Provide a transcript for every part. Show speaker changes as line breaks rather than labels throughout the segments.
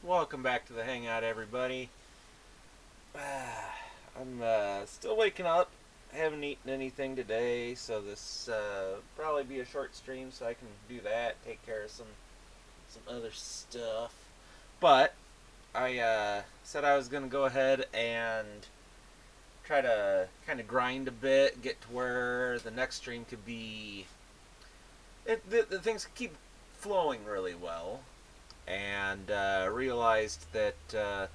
Welcome back to the Hangout, everybody. I'm still waking up. I haven't eaten anything today, so this probably be a short stream, so I can do that, take care of some other stuff. But I said I was gonna go ahead and try to kind of grind a bit, get to where the next stream could be. The things keep flowing really well, and realized that the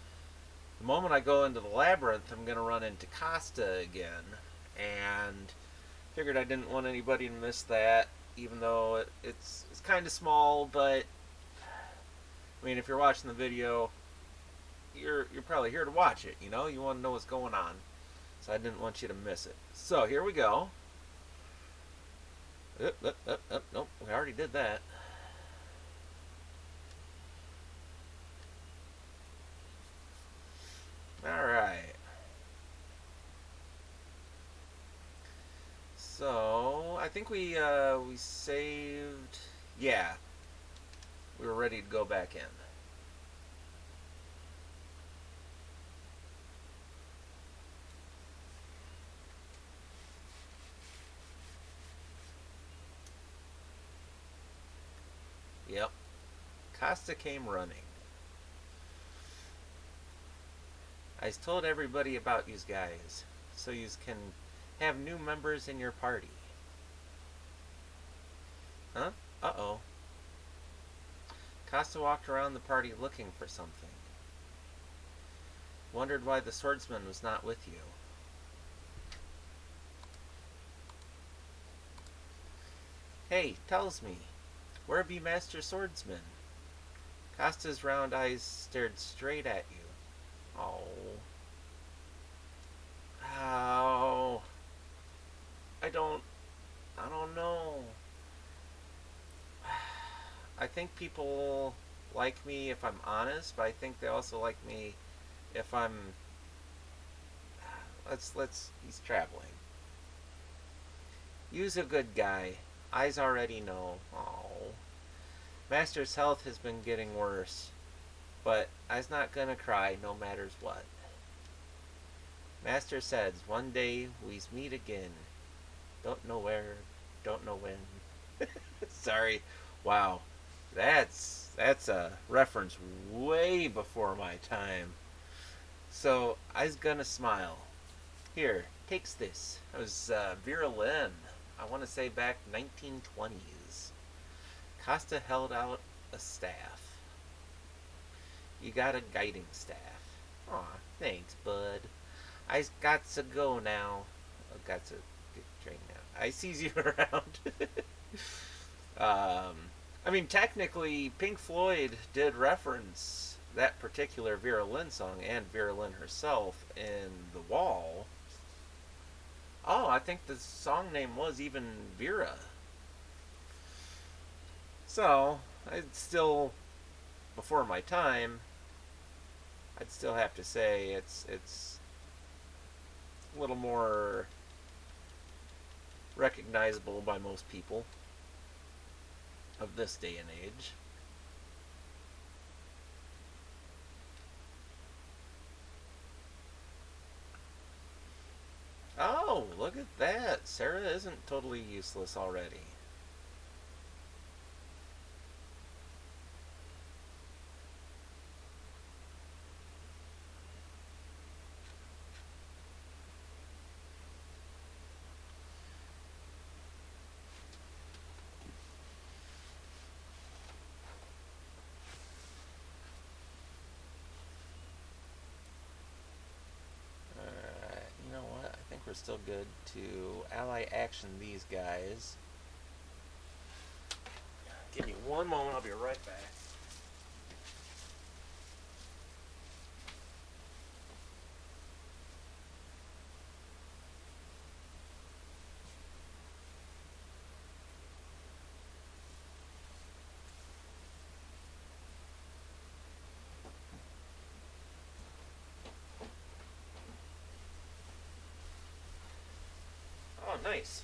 moment I go into the labyrinth, I'm going to run into Costa again. And figured I didn't want anybody to miss that, even though it's kind of small. But I mean, if you're watching the video, you're probably here to watch it. You want to know what's going on. So I didn't want you to miss it. So here we go. Nope, we already did that. All right. So I think we saved. Yeah, we were ready to go back in. Yep. Costa came running. I told everybody about you guys, so you can have new members in your party. Huh? Uh-oh. Costa walked around the party looking for something. Wondered why the swordsman was not with you. Hey, tells me, where be Master Swordsman? Costa's round eyes stared straight at you. Oh. How? I don't I don't know. I think people like me if I'm honest, but I think they also like me if I'm let's he's traveling. You's a good guy. I's already know. Oh. Master's health has been getting worse, but I's not gonna cry no matters what. Master says one day we's meet again. Don't know where, don't know when. Sorry. Wow. That's a reference way before my time. So I's gonna smile. Here, takes this. It was Vera Lynn. I want to say back 1920s. Costa held out a staff. You got a guiding staff. Aw, thanks, bud. I's got to go now. I got to get trained now. I sees you around. um, I mean, technically, Pink Floyd did reference that particular Vera Lynn song and Vera Lynn herself in The Wall. Oh, I think the song name was even Vera. So, I'd still, before my time, I'd still have to say it's a little more recognizable by most people of this day and age. Oh, look at that. Sarah isn't totally useless already. Alright, you know what? I think we're still good to ally action these guys. Give me one moment, I'll be right back. Oh, nice.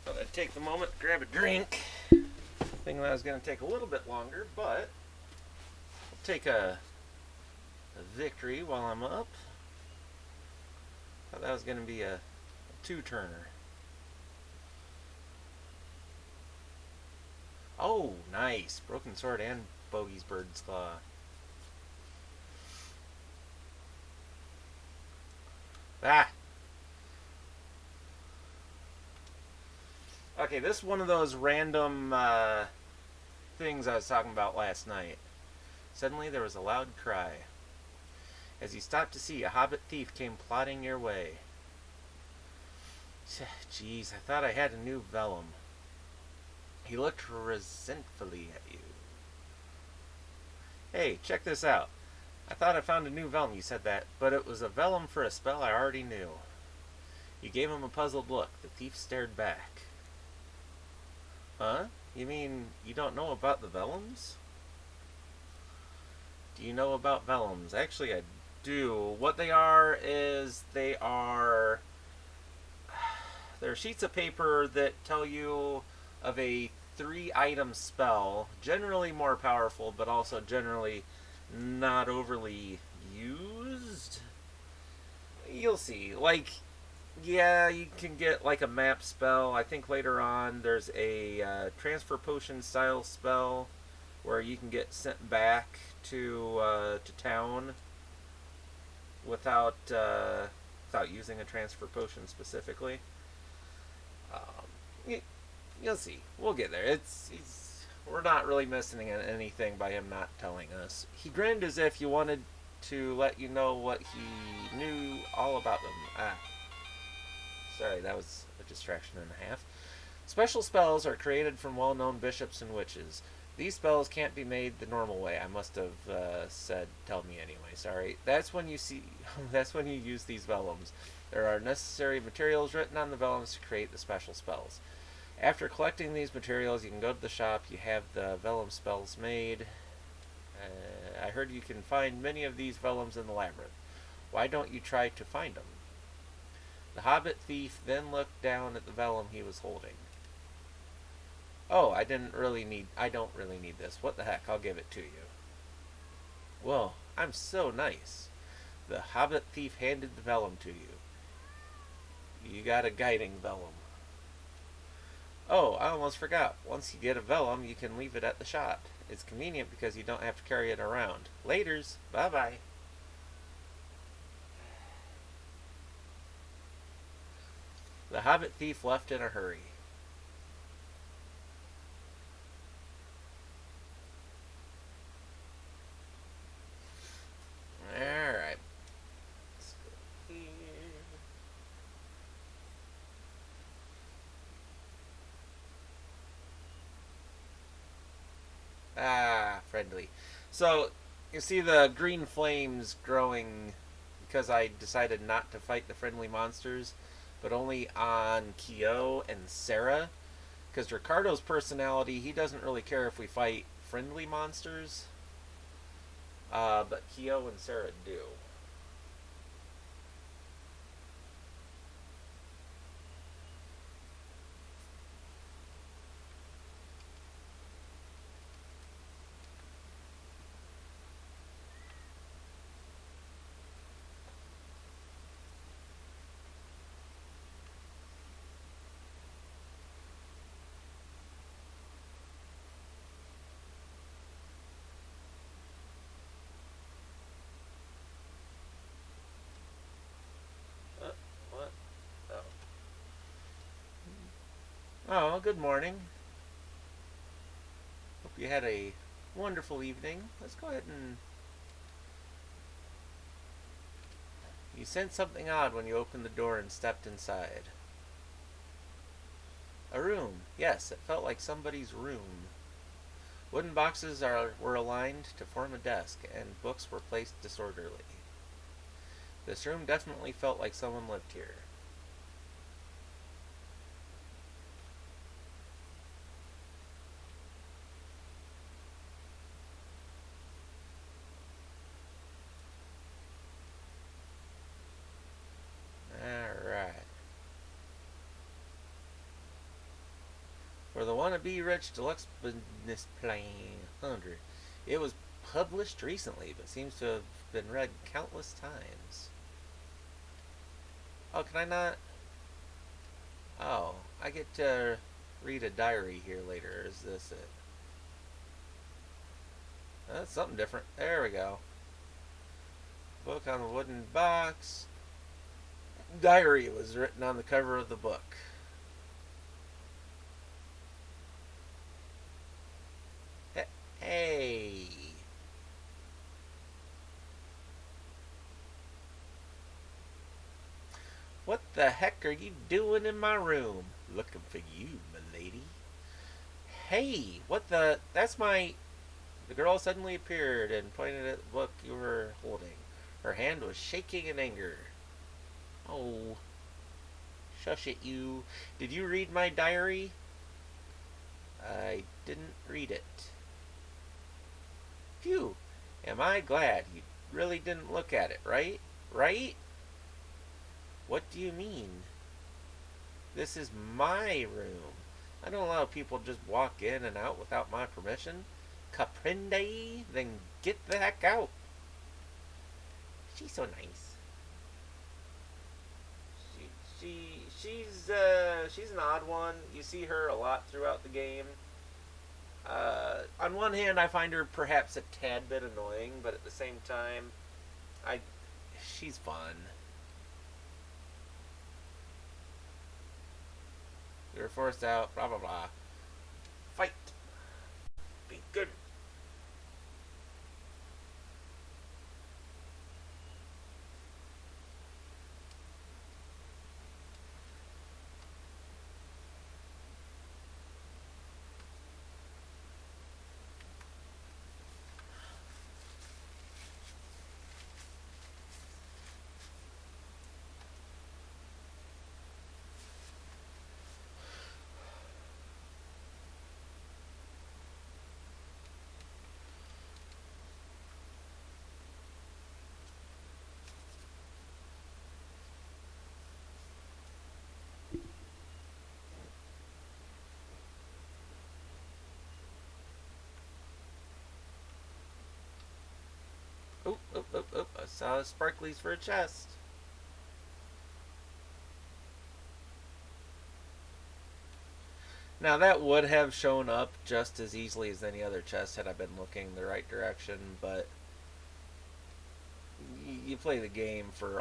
Thought I'd take the moment, grab a drink. Thinking that was going to take a little bit longer, but take a victory while I'm up. Thought that was going to be a two-turner. Oh, nice. Broken Sword and Bogey's Bird's Claw. Ah! Okay, this is one of those random things I was talking about last night. Suddenly there was a loud cry. As you stopped to see, a hobbit thief came plodding your way. Jeez, I thought I had a new vellum. He looked resentfully at you. Hey, check this out. I thought I found a new vellum, you said that, but it was a vellum for a spell I already knew. You gave him a puzzled look. The thief stared back. Huh? You mean you don't know about the vellums? Do you know about vellums? Actually, I do. What they are is they're sheets of paper that tell you of a 3-item spell, generally more powerful, but also generally not overly used. You'll see. Like, yeah, you can get like a map spell. I think later on there's a transfer potion style spell where you can get sent back to town without using a transfer potion specifically. You'll see. We'll get there. We're not really missing anything by him not telling us. He grinned as if you wanted to let you know what he knew all about them. Sorry, that was a distraction and a half. Special spells are created from well-known bishops and witches. These spells can't be made the normal way. I must have said, tell me anyway. Sorry. That's when you use these vellums. There are necessary materials written on the vellums to create the special spells. After collecting these materials, you can go to the shop. You have the vellum spells made. I heard you can find many of these vellums in the labyrinth. Why don't you try to find them? The hobbit thief then looked down at the vellum he was holding. Oh, I don't really need this. What the heck? I'll give it to you. Whoa, I'm so nice. The hobbit thief handed the vellum to you. You got a guiding vellum. Oh, I almost forgot. Once you get a vellum, you can leave it at the shop. It's convenient because you don't have to carry it around. Laters. Bye-bye. The hobbit thief left in a hurry. Alright. Let's go here. Friendly. So, you see the green flames growing because I decided not to fight the friendly monsters, but only on Kyo and Sarah. Because Ricardo's personality, he doesn't really care if we fight friendly monsters. But Kyo and Sarah do. What? Oh, good morning. Hope you had a wonderful evening. Let's go ahead and... You sensed something odd when you opened the door and stepped inside. A room. Yes, it felt like somebody's room. Wooden boxes were aligned to form a desk, and books were placed disorderly. This room definitely felt like someone lived here. Alright. For the wannabe rich deluxe business plan 100. It was published recently, but seems to have been read countless times. Oh, can I not? Oh, I get to read a diary here later. Is this it? That's something different. There we go. Book on a wooden box. Diary was written on the cover of the book. Hey. What the heck are you doing in my room? Looking for you, milady. Hey, what the? That's my. The girl suddenly appeared and pointed at the book you were holding. Her hand was shaking in anger. Oh, shush it, you. Did you read my diary? I didn't read it. Phew. Am I glad you really didn't look at it, right? Right? What do you mean? This is my room. I don't allow people to just walk in and out without my permission. Caprende? Then get the heck out. She's so nice. She's an odd one. You see her a lot throughout the game. On one hand, I find her perhaps a tad bit annoying, but at the same time, I she's fun. We were forced out. Blah blah blah. Fight. Be good. Oh, oh, oh, oh! I saw sparklies for a chest. Now that would have shown up just as easily as any other chest had I been looking the right direction, but you play the game for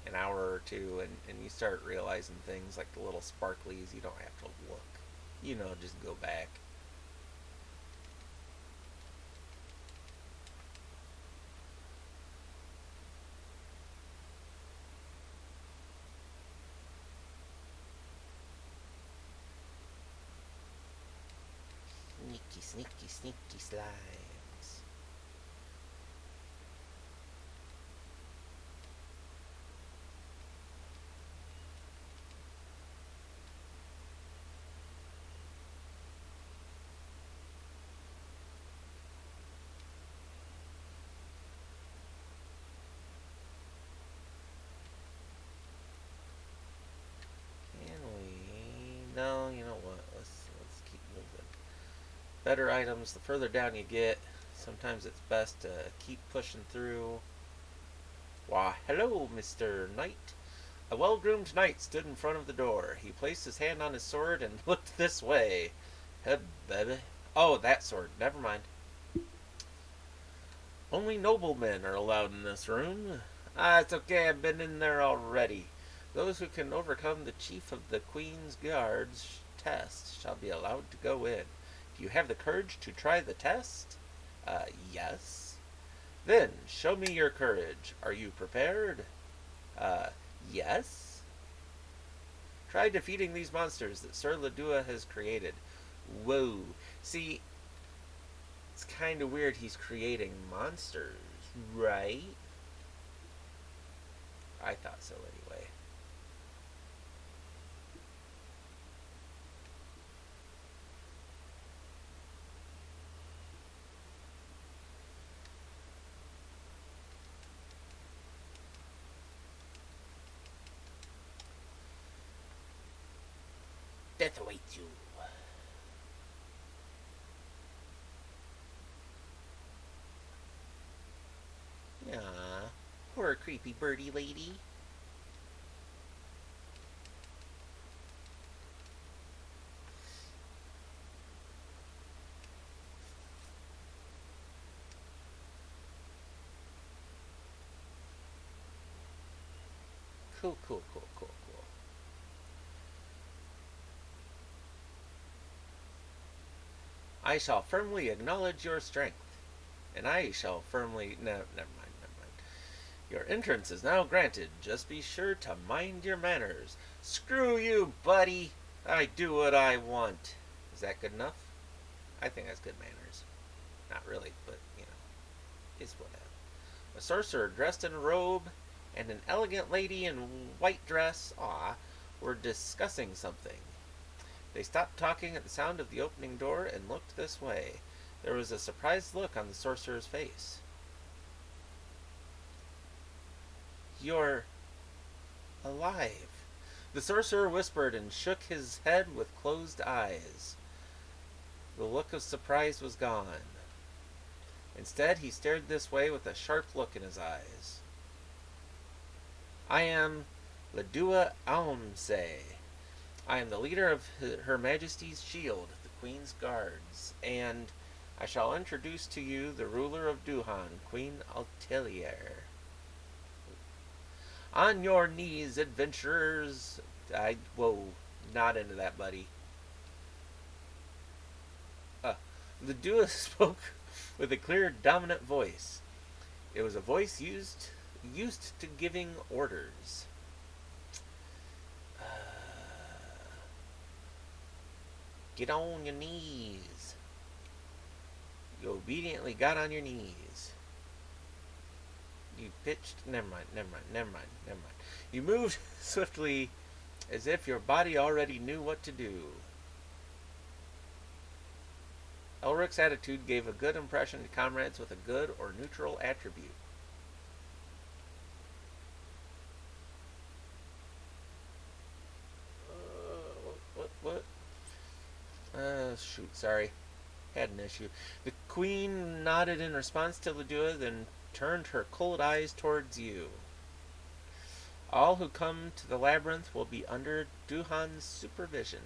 an hour or two, and you start realizing things like the little sparklies. You don't have to look. Just go back. Sneaky, sneaky, sneaky slimes. Can we? No, you know what? Let's keep moving. Better items. The further down you get, sometimes it's best to keep pushing through. Why, hello, Mr. Knight. A well-groomed knight stood in front of the door. He placed his hand on his sword and looked this way. Hey, baby. Oh, that sword. Never mind. Only noblemen are allowed in this room. Ah, it's okay. I've been in there already. Those who can overcome the chief of the Queen's Guards test shall be allowed to go in. Do you have the courage to try the test? Yes. Then, show me your courage. Are you prepared? Yes. Try defeating these monsters that Sir Ladua has created. Whoa. See, it's kind of weird he's creating monsters, right? I thought so anyway. Death awaits you. poor creepy birdie lady. Cool, cool, cool, cool, cool. I shall firmly acknowledge your strength, and I shall firmly. No, never mind, never mind. Your entrance is now granted. Just be sure to mind your manners. Screw you, buddy. I do what I want. Is that good enough? I think that's good manners. Not really, but, is whatever. A sorcerer dressed in a robe and an elegant lady in white dress, were discussing something. They stopped talking at the sound of the opening door and looked this way. There was a surprised look on the sorcerer's face. You're alive. The sorcerer whispered and shook his head with closed eyes. The look of surprise was gone. Instead, he stared this way with a sharp look in his eyes. I am Ledua Aumse. I am the leader of Her Majesty's Shield, the Queen's Guards, and I shall introduce to you the ruler of Duhan, Queen Altelier. On your knees, adventurers. Whoa, not into that, buddy. The Dua spoke with a clear, dominant voice. It was a voice used to giving orders. Get on your knees. You obediently got on your knees. You pitched. Never mind. You moved swiftly as if your body already knew what to do. Elric's attitude gave a good impression to comrades with a good or neutral attribute. What? Shoot, sorry. Had an issue. The queen nodded in response to Ledua, then turned her cold eyes towards you. All who come to the labyrinth will be under Duhan's supervision.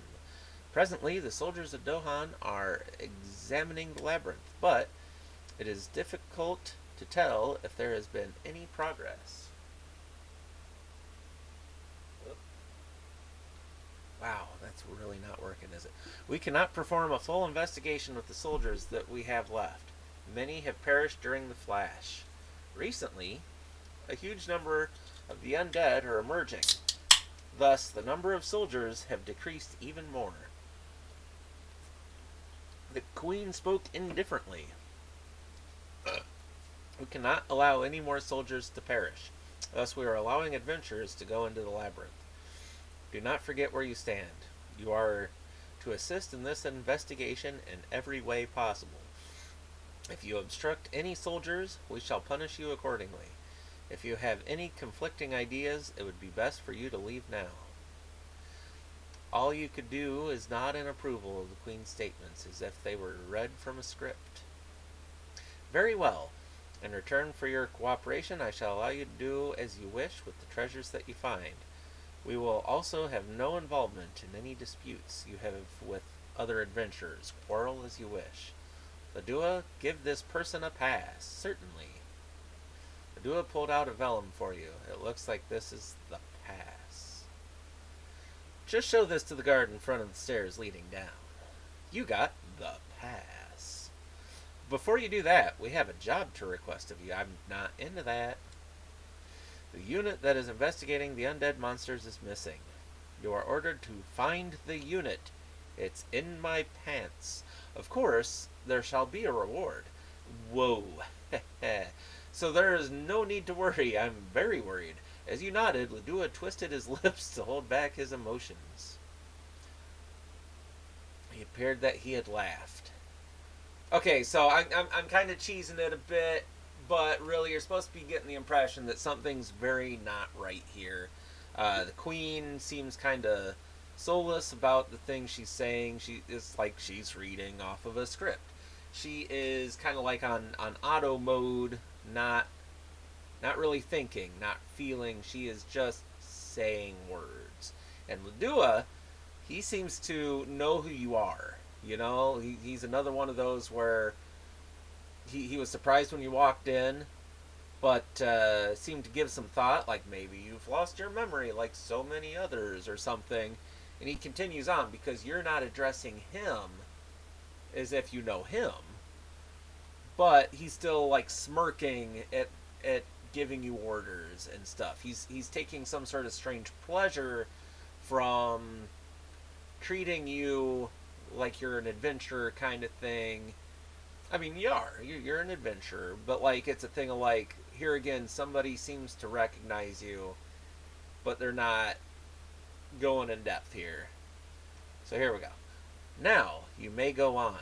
Presently, the soldiers of Duhan are examining the labyrinth, but it is difficult to tell if there has been any progress. Wow, that's really not working, is it? We cannot perform a full investigation with the soldiers that we have left. Many have perished during the flash. Recently, a huge number of the undead are emerging. Thus, the number of soldiers have decreased even more. The queen spoke indifferently. We cannot allow any more soldiers to perish. Thus, we are allowing adventurers to go into the labyrinth. Do not forget where you stand. You are to assist in this investigation in every way possible. If you obstruct any soldiers, we shall punish you accordingly. If you have any conflicting ideas, it would be best for you to leave now. All you could do is nod in approval of the Queen's statements, as if they were read from a script. Very well. In return for your cooperation, I shall allow you to do as you wish with the treasures that you find. We will also have no involvement in any disputes you have with other adventurers. Quarrel as you wish. Ledua, give this person a pass. Certainly. Ledua pulled out a vellum for you. It looks like this is the pass. Just show this to the guard in front of the stairs leading down. You got the pass. Before you do that, we have a job to request of you. I'm not into that. The unit that is investigating the undead monsters is missing. You are ordered to find the unit. It's in my pants. Of course, there shall be a reward. Whoa. So there is no need to worry. I'm very worried. As you nodded, Ledua twisted his lips to hold back his emotions. It appeared that he had laughed. Okay, so I'm kind of cheesing it a bit, but really you're supposed to be getting the impression that something's very not right here. The queen seems kind of soulless about the things she's saying. It's like she's reading off of a script. She is kind of like on auto mode, not Not really thinking, not feeling. She is just saying words. And Ladua, he seems to know who you are. You know, he's another one of those where he was surprised when you walked in, but seemed to give some thought, like maybe you've lost your memory like so many others or something. And he continues on because you're not addressing him as if you know him, but he's still like smirking at giving you orders and stuff. He's taking some sort of strange pleasure from treating you like you're an adventurer kind of thing. I mean, you are. You're an adventurer, but like it's a thing of like here again, somebody seems to recognize you, but they're not going in depth here. So here we go. Now you may go on.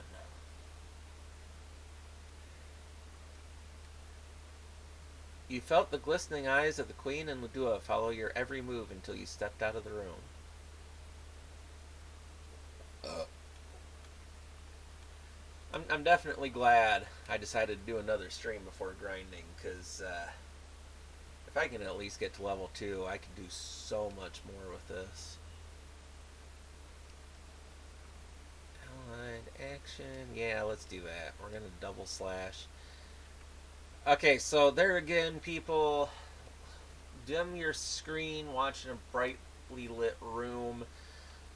You felt the glistening eyes of the Queen and Ladua follow your every move until you stepped out of the room. I'm definitely glad I decided to do another stream before grinding, because if I can at least get to level 2, I can do so much more with this. Allied action. Yeah, let's do that. We're going to double slash. Okay, so there again, people, dim your screen watching a brightly lit room.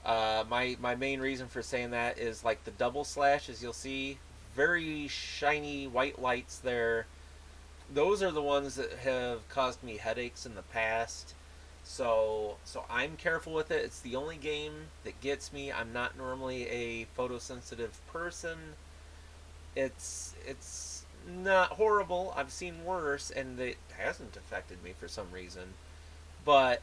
My main reason for saying that is like the double slash, as you'll see, very shiny white lights there. Those are the ones that have caused me headaches in the past. So I'm careful with it. It's the only game that gets me. I'm not normally a photosensitive person. It's not horrible. I've seen worse, and it hasn't affected me for some reason. But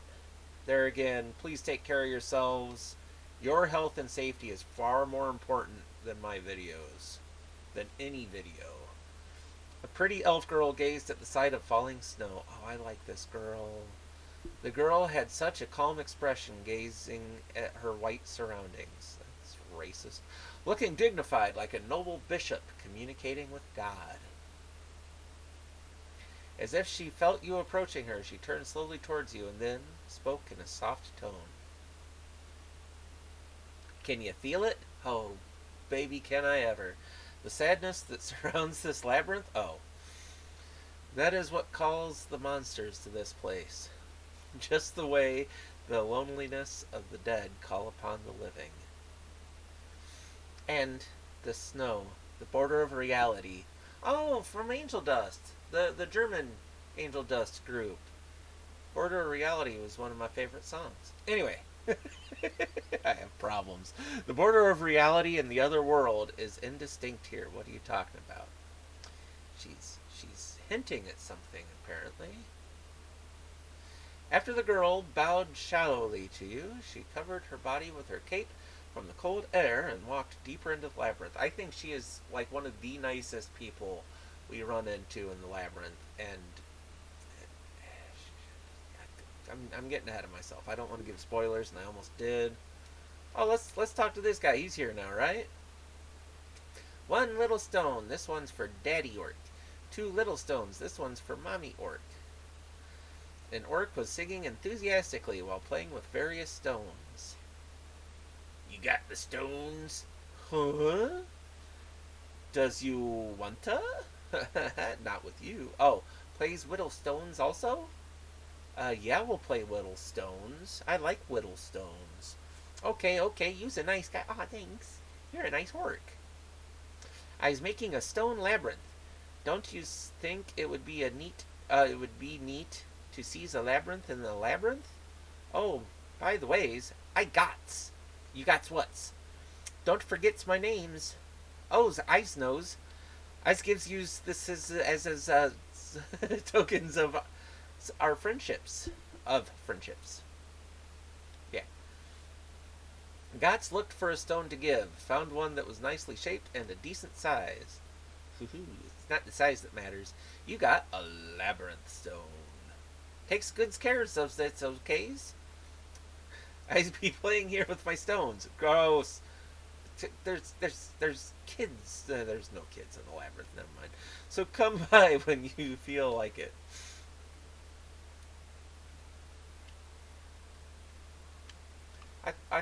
there again, please take care of yourselves. Your health and safety is far more important than my videos, than any video. A pretty elf girl gazed at the sight of falling snow. Oh, I like this girl. The girl had such a calm expression gazing at her white surroundings. That's racist. Looking dignified like a noble bishop communicating with God. As if she felt you approaching her, she turned slowly towards you and then spoke in a soft tone. Can you feel it? Oh, baby, can I ever. The sadness that surrounds this labyrinth? Oh, that is what calls the monsters to this place. Just the way the loneliness of the dead call upon the living. And the snow, the border of reality. Oh, from Angel Dust, the German Angel Dust group. Border of Reality was one of my favorite songs. Anyway, I have problems. The border of reality and the other world is indistinct here. What are you talking about? She's hinting at something, apparently. After the girl bowed shallowly to you, she covered her body with her cape from the cold air and walked deeper into the labyrinth. I think she is like one of the nicest people we run into in the labyrinth, and I'm getting ahead of myself. I don't want to give spoilers, and I almost did. Oh, let's talk to this guy. He's here now, right? One little stone. This one's for Daddy Orc. Two little stones. This one's for Mommy Orc. An orc was singing enthusiastically while playing with various stones. You got the stones? Huh? Does you want to? Not with you. Oh, plays whittle stones also? Yeah, we'll play whittle stones. I like whittle stones. Okay, you's a nice guy. Aw, thanks. You're a nice orc. I was making a stone labyrinth. Don't you think it would be neat to seize a labyrinth in the labyrinth? Oh, by the ways, I gots. You gots what's? Don't forget's my names. Oh, Ice knows. Ice gives you this as tokens of our friendships. Of friendships. Yeah. Gots looked for a stone to give, found one that was nicely shaped and a decent size. It's not the size that matters. You got a labyrinth stone. Takes good care of its okays. I'd be playing here with my stones. Gross. There's kids. There's no kids in the labyrinth. Never mind. So come by when you feel like it.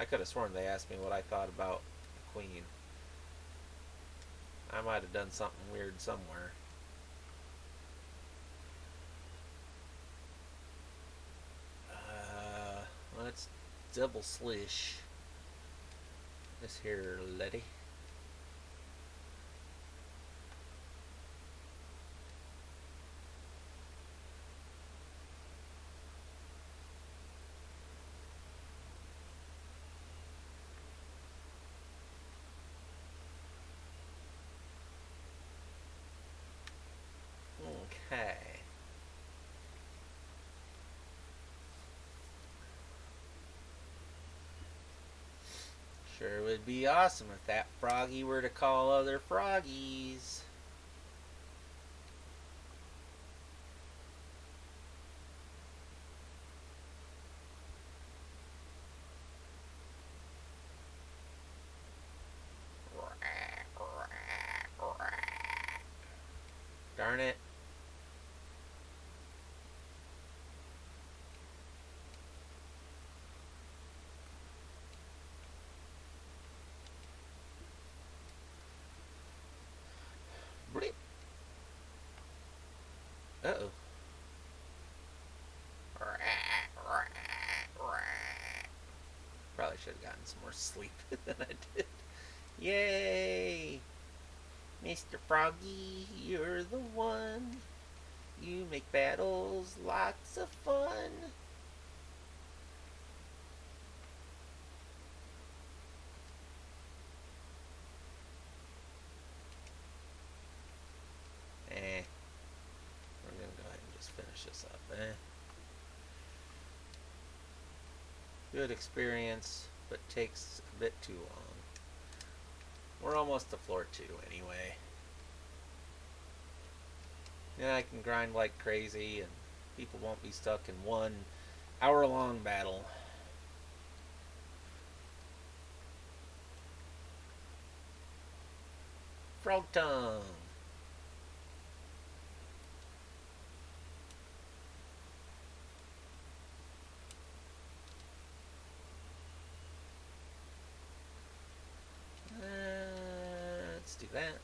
I could have sworn they asked me what I thought about the Queen. I might have done something weird somewhere. Let's double slish this here lady. Okay. Sure would be awesome if that froggy were to call other froggies. Darn it. Bleep. Uh-oh. Probably should have gotten some more sleep than I did. Yay! Mr. Froggy, you're the one. You make battles lots of fun. Eh. We're gonna go ahead and just finish this up, eh? Good experience, but takes a bit too long. We're almost to floor 2 anyway. Then I can grind like crazy and people won't be stuck in 1 hour-long battle. Frog tongue. Let's do that.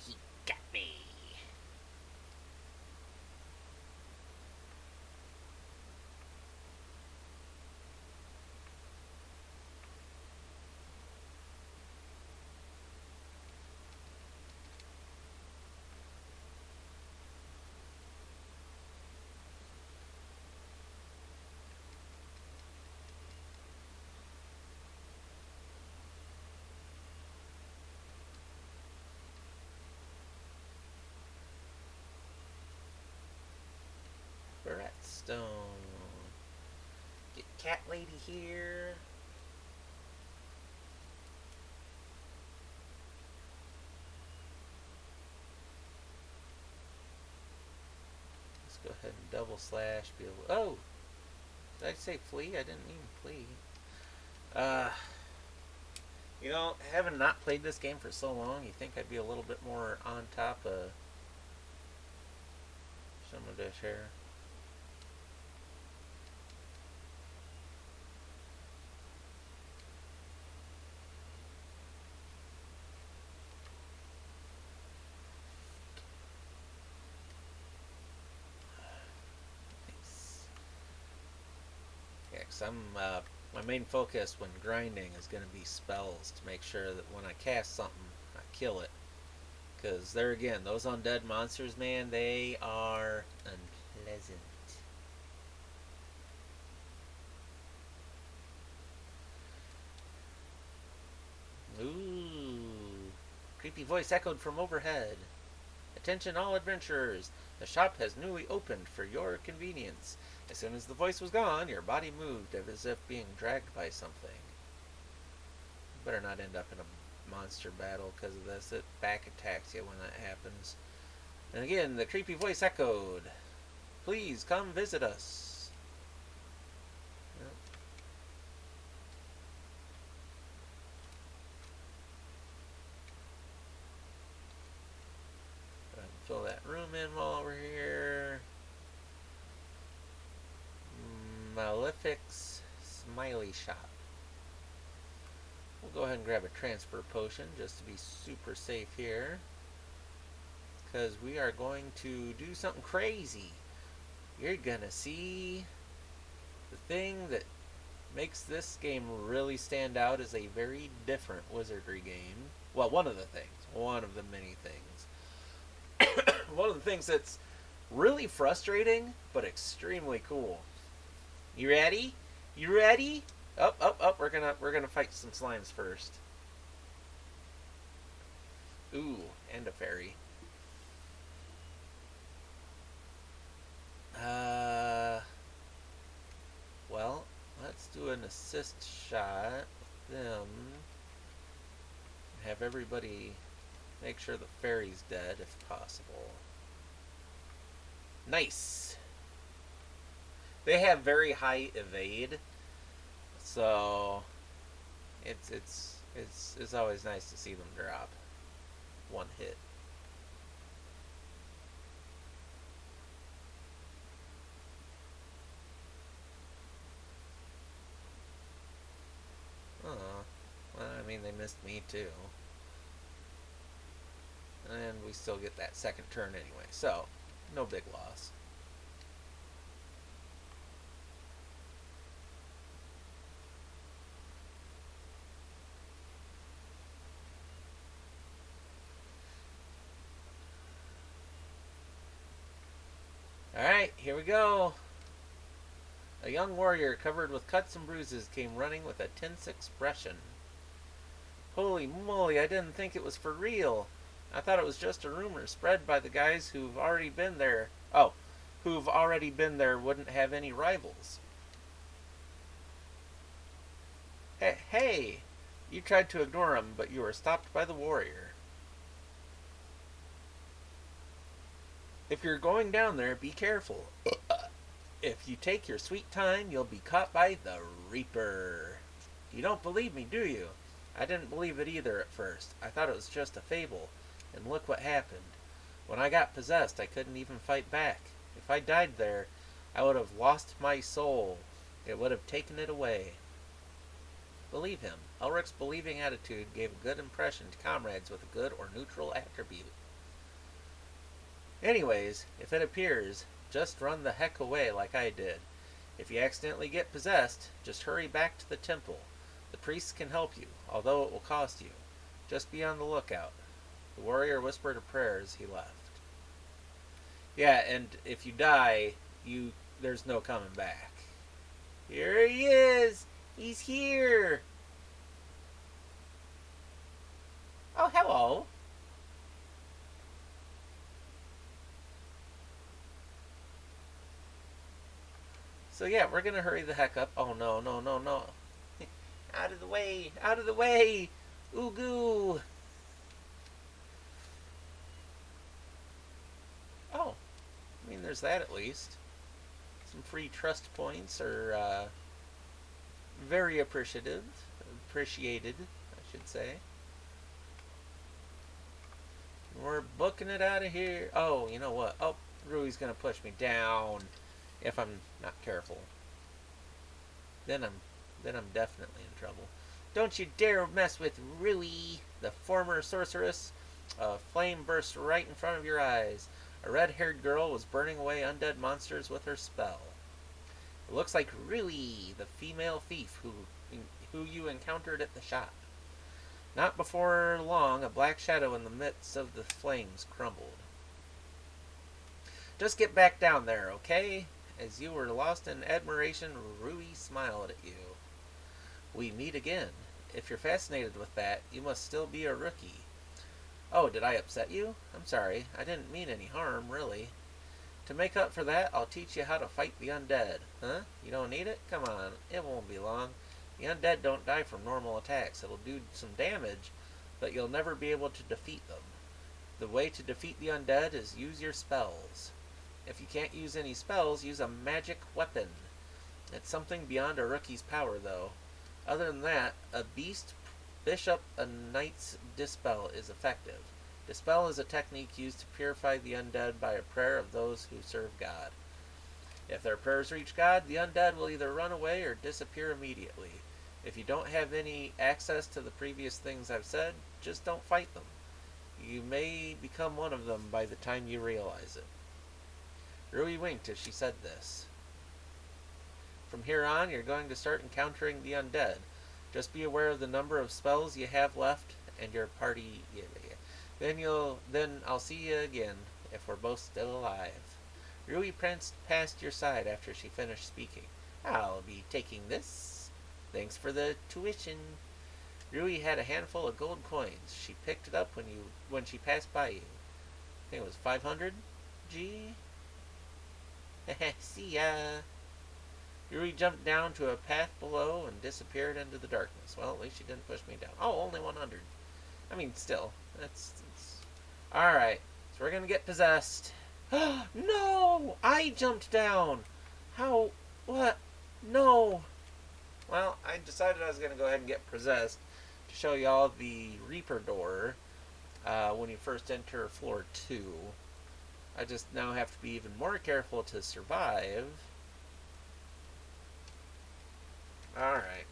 He got me. Redstone. Get cat lady here. Let's go ahead and double slash. Oh! Did I say flee? I didn't mean flee. You know, having not played this game for so long, you think I'd be a little bit more on top of some of this here. Yeah, because my main focus when grinding is going to be spells to make sure that when I cast something, I kill it. Because there again, those undead monsters, man, they are unpleasant. Ooh. Creepy voice echoed from overhead. Attention all adventurers. The shop has newly opened for your convenience. As soon as the voice was gone, your body moved as if being dragged by something. You better not end up in a monster battle because of this. It back attacks you when that happens. And again, the creepy voice echoed. Please come visit us. Yep. Go ahead and fill that room in while we're here. Malefic's Smiley Shop. We'll go ahead and grab a transfer potion just to be super safe here. Because we are going to do something crazy. You're going to see the thing that makes this game really stand out as a very different Wizardry game. Well, one of the things. One of the many things. One of the things that's really frustrating, but extremely cool. You ready? You ready? Up, up, up. We're gonna fight some slimes first. Ooh, and a fairy. Well, let's do an assist shot with them. Have everybody make sure the fairy's dead if possible. Nice. They have very high evade, so it's always nice to see them drop one hit. Oh, well, I mean, they missed me too. And we still get that second turn anyway, so no big loss. Alright, here we go. A young warrior covered with cuts and bruises came running with a tense expression. Holy moly, I didn't think it was for real. I thought it was just a rumor spread by the guys who've already been there. Oh, who've already been there wouldn't have any rivals. Hey, you tried to ignore him, but you were stopped by the warrior. If you're going down there, be careful. If you take your sweet time, you'll be caught by the Reaper. You don't believe me, do you? I didn't believe it either at first. I thought it was just a fable. And look what happened. When I got possessed, I couldn't even fight back. If I died there, I would have lost my soul. It would have taken it away. Believe him. Elric's believing attitude gave a good impression to comrades with a good or neutral attribute. Anyways, if it appears, just run the heck away like I did. If you accidentally get possessed, just hurry back to the temple. The priests can help you, although it will cost you. Just be on the lookout. The warrior whispered a prayer as he left. Yeah, and if you die, there's no coming back. Here he is! He's here! Oh, hello! So yeah, we're gonna hurry the heck up. Oh no, no, no, no. Out of the way! Out of the way! Ooh goo! Oh, I mean, there's that at least. Some free trust points are very appreciated, I should say. We're booking it out of here. Oh, you know what? Oh, Rui's gonna push me down if I'm not careful. Then I'm definitely in trouble. Don't you dare mess with Rui, the former sorceress. A flame burst right in front of your eyes. A red-haired girl was burning away undead monsters with her spell. It looks like Rui, the female thief who you encountered at the shop. Not before long, a black shadow in the midst of the flames crumbled. Just get back down there, okay? As you were lost in admiration, Rui smiled at you. We meet again. If you're fascinated with that, you must still be a rookie. Oh, did I upset you? I'm sorry. I didn't mean any harm, really. To make up for that, I'll teach you how to fight the undead. Huh? You don't need it? Come on, it won't be long. The undead don't die from normal attacks. It'll do some damage, but you'll never be able to defeat them. The way to defeat the undead is use your spells. If you can't use any spells, use a magic weapon. It's something beyond a rookie's power, though. Other than that, a beast, bishop, a knight's dispel is effective. Dispel is a technique used to purify the undead by a prayer of those who serve God. If their prayers reach God, the undead will either run away or disappear immediately. If you don't have any access to the previous things I've said, just don't fight them. You may become one of them by the time you realize it. Rui winked as she said this. From here on, you're going to start encountering the undead. Just be aware of the number of spells you have left and your party. Then I'll see you again if we're both still alive. Rui pranced past your side after she finished speaking. I'll be taking this. Thanks for the tuition. Rui had a handful of gold coins. She picked it up when she passed by you. I think it was 500 G. See ya. Rui jumped down to a path below and disappeared into the darkness. Well, at least she didn't push me down. Oh, only 100. I mean, still, that's all right. So we're gonna get possessed. No! I jumped down! How? What? No! Well, I decided I was going to go ahead and get possessed to show y'all the Reaper door when you first enter floor 2. I just now have to be even more careful to survive. Alright.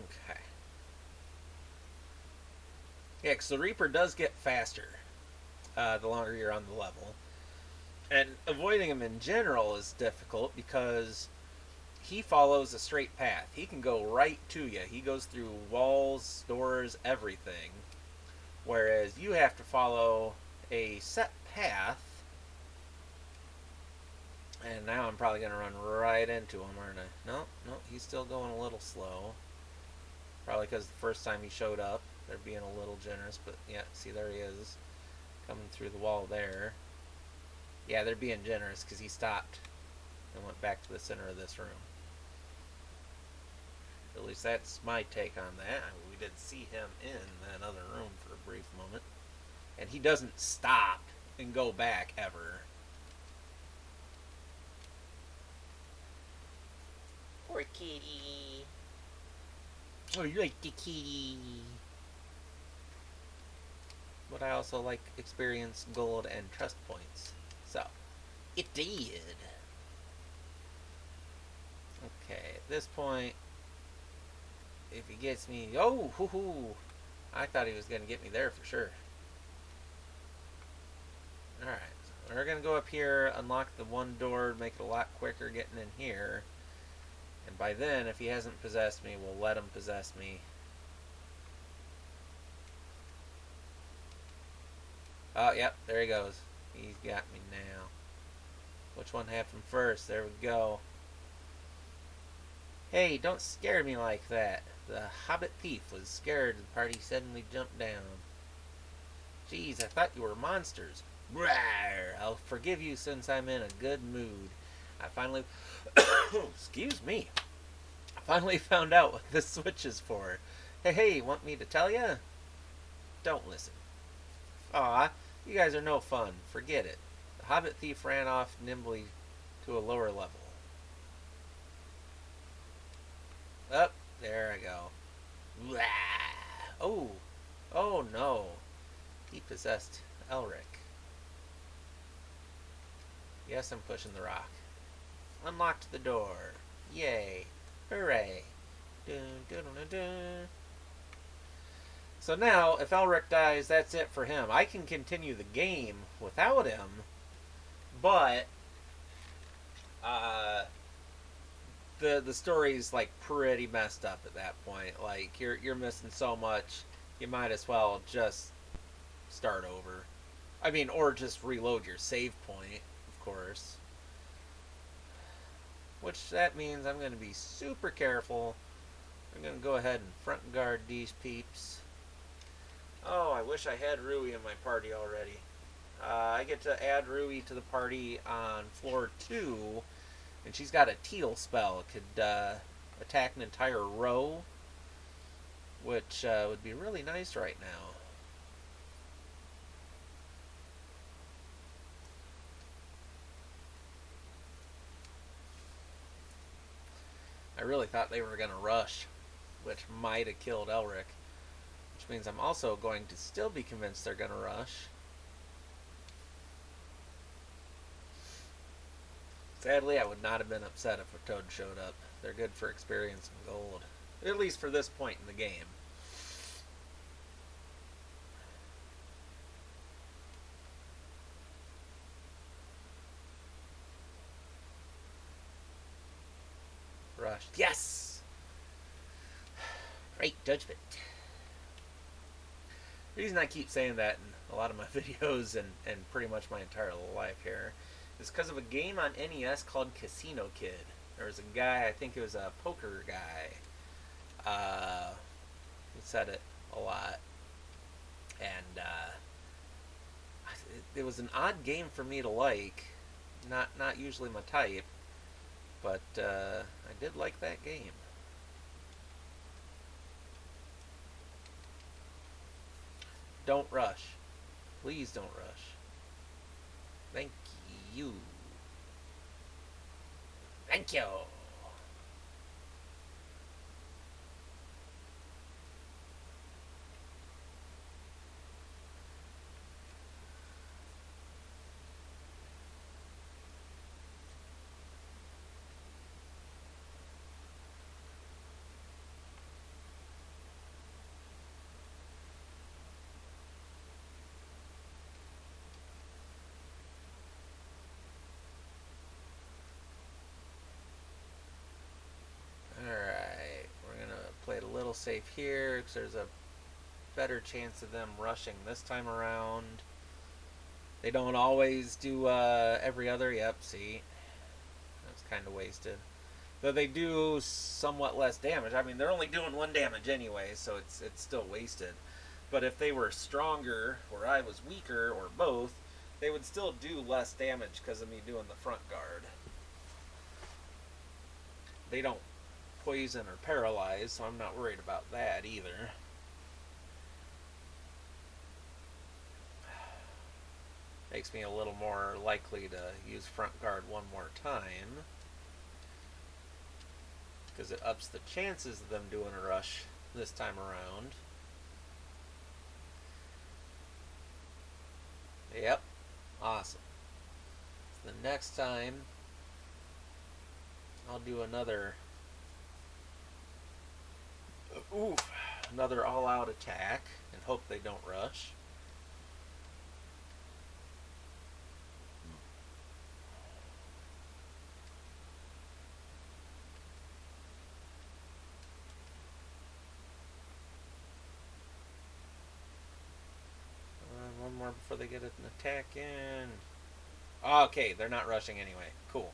Okay. Yeah, because the Reaper does get faster the longer you're on the level. And avoiding him in general is difficult because he follows a straight path. He can go right to you. He goes through walls, doors, everything. Whereas you have to follow a set path. And now I'm probably going to run right into him, aren't I? No, he's still going a little slow. Probably because the first time he showed up, they're being a little generous. But yeah, see, there he is. Coming through the wall there. Yeah, they're being generous because he stopped and went back to the center of this room. At least that's my take on that. We did see him in that other room for a brief moment. And he doesn't stop and go back ever. Poor kitty. Oh, you like the kitty. But I also like experience, gold, and trust points. So, it did. Okay, at this point, if he gets me... Oh, hoo-hoo. I thought he was going to get me there for sure. Alright, so we're going to go up here, unlock the one door, make it a lot quicker getting in here. And by then, if he hasn't possessed me, we'll let him possess me. Oh, yep, there he goes. He's got me now. Which one happened first? There we go. Hey, don't scare me like that. The hobbit thief was scared the party suddenly jumped down. Jeez, I thought you were monsters. Rawr! I'll forgive you since I'm in a good mood. I finally... Excuse me. I finally found out what this switch is for. Hey, want me to tell ya? Don't listen. Aw, you guys are no fun. Forget it. The hobbit thief ran off nimbly to a lower level. Up, there I go. Oh, oh no. He possessed Elric. Yes, I'm pushing the rock. Unlocked the door. Yay. Hooray. Dun, dun, dun, dun. So now, if Elric dies, that's it for him. I can continue the game without him, but the story's like pretty messed up at that point. Like you're missing so much, you might as well just start over. I mean, or just reload your save point, of course. Which that means I'm going to be super careful. I'm going to go ahead and front guard these peeps. Oh, I wish I had Rui in my party already. I get to add Rui to the party on floor 2, and she's got a teal spell. It could attack an entire row, which would be really nice right now. I really thought they were going to rush, which might have killed Elric, which means I'm also going to still be convinced they're going to rush. Sadly, I would not have been upset if a Toad showed up. They're good for experience and gold, at least for this point in the game. Rushed. Yes! Right judgment. The reason I keep saying that in a lot of my videos and pretty much my entire life here is because of a game on NES called Casino Kid. There was a guy, I think it was a poker guy, who said it a lot. And it was an odd game for me to like. Not usually my type, but I did like that game. Don't rush. Please don't rush. Thank you. Thank you. Alright, we're going to play it a little safe here because there's a better chance of them rushing this time around. They don't always do every other. Yep, see? That's kind of wasted. Though they do somewhat less damage. I mean, they're only doing 1 damage anyway, so it's still wasted. But if they were stronger, or I was weaker, or both, they would still do less damage because of me doing the front guard. They don't poison or paralyze, so I'm not worried about that either. Makes me a little more likely to use front guard one more time, because it ups the chances of them doing a rush this time around. Yep, awesome. So the next time I'll do another all-out attack and hope they don't rush. One more before they get an attack in. Okay, they're not rushing anyway. Cool.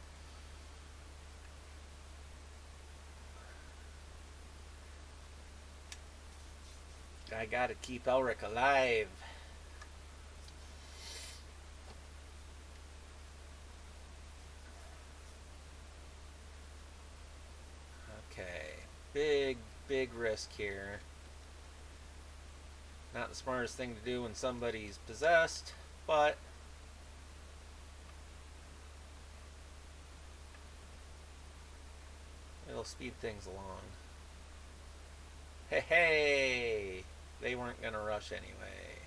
I gotta keep Elric alive. Okay. Big risk here. Not the smartest thing to do when somebody's possessed, but it'll speed things along. Hey! They weren't gonna rush anyway.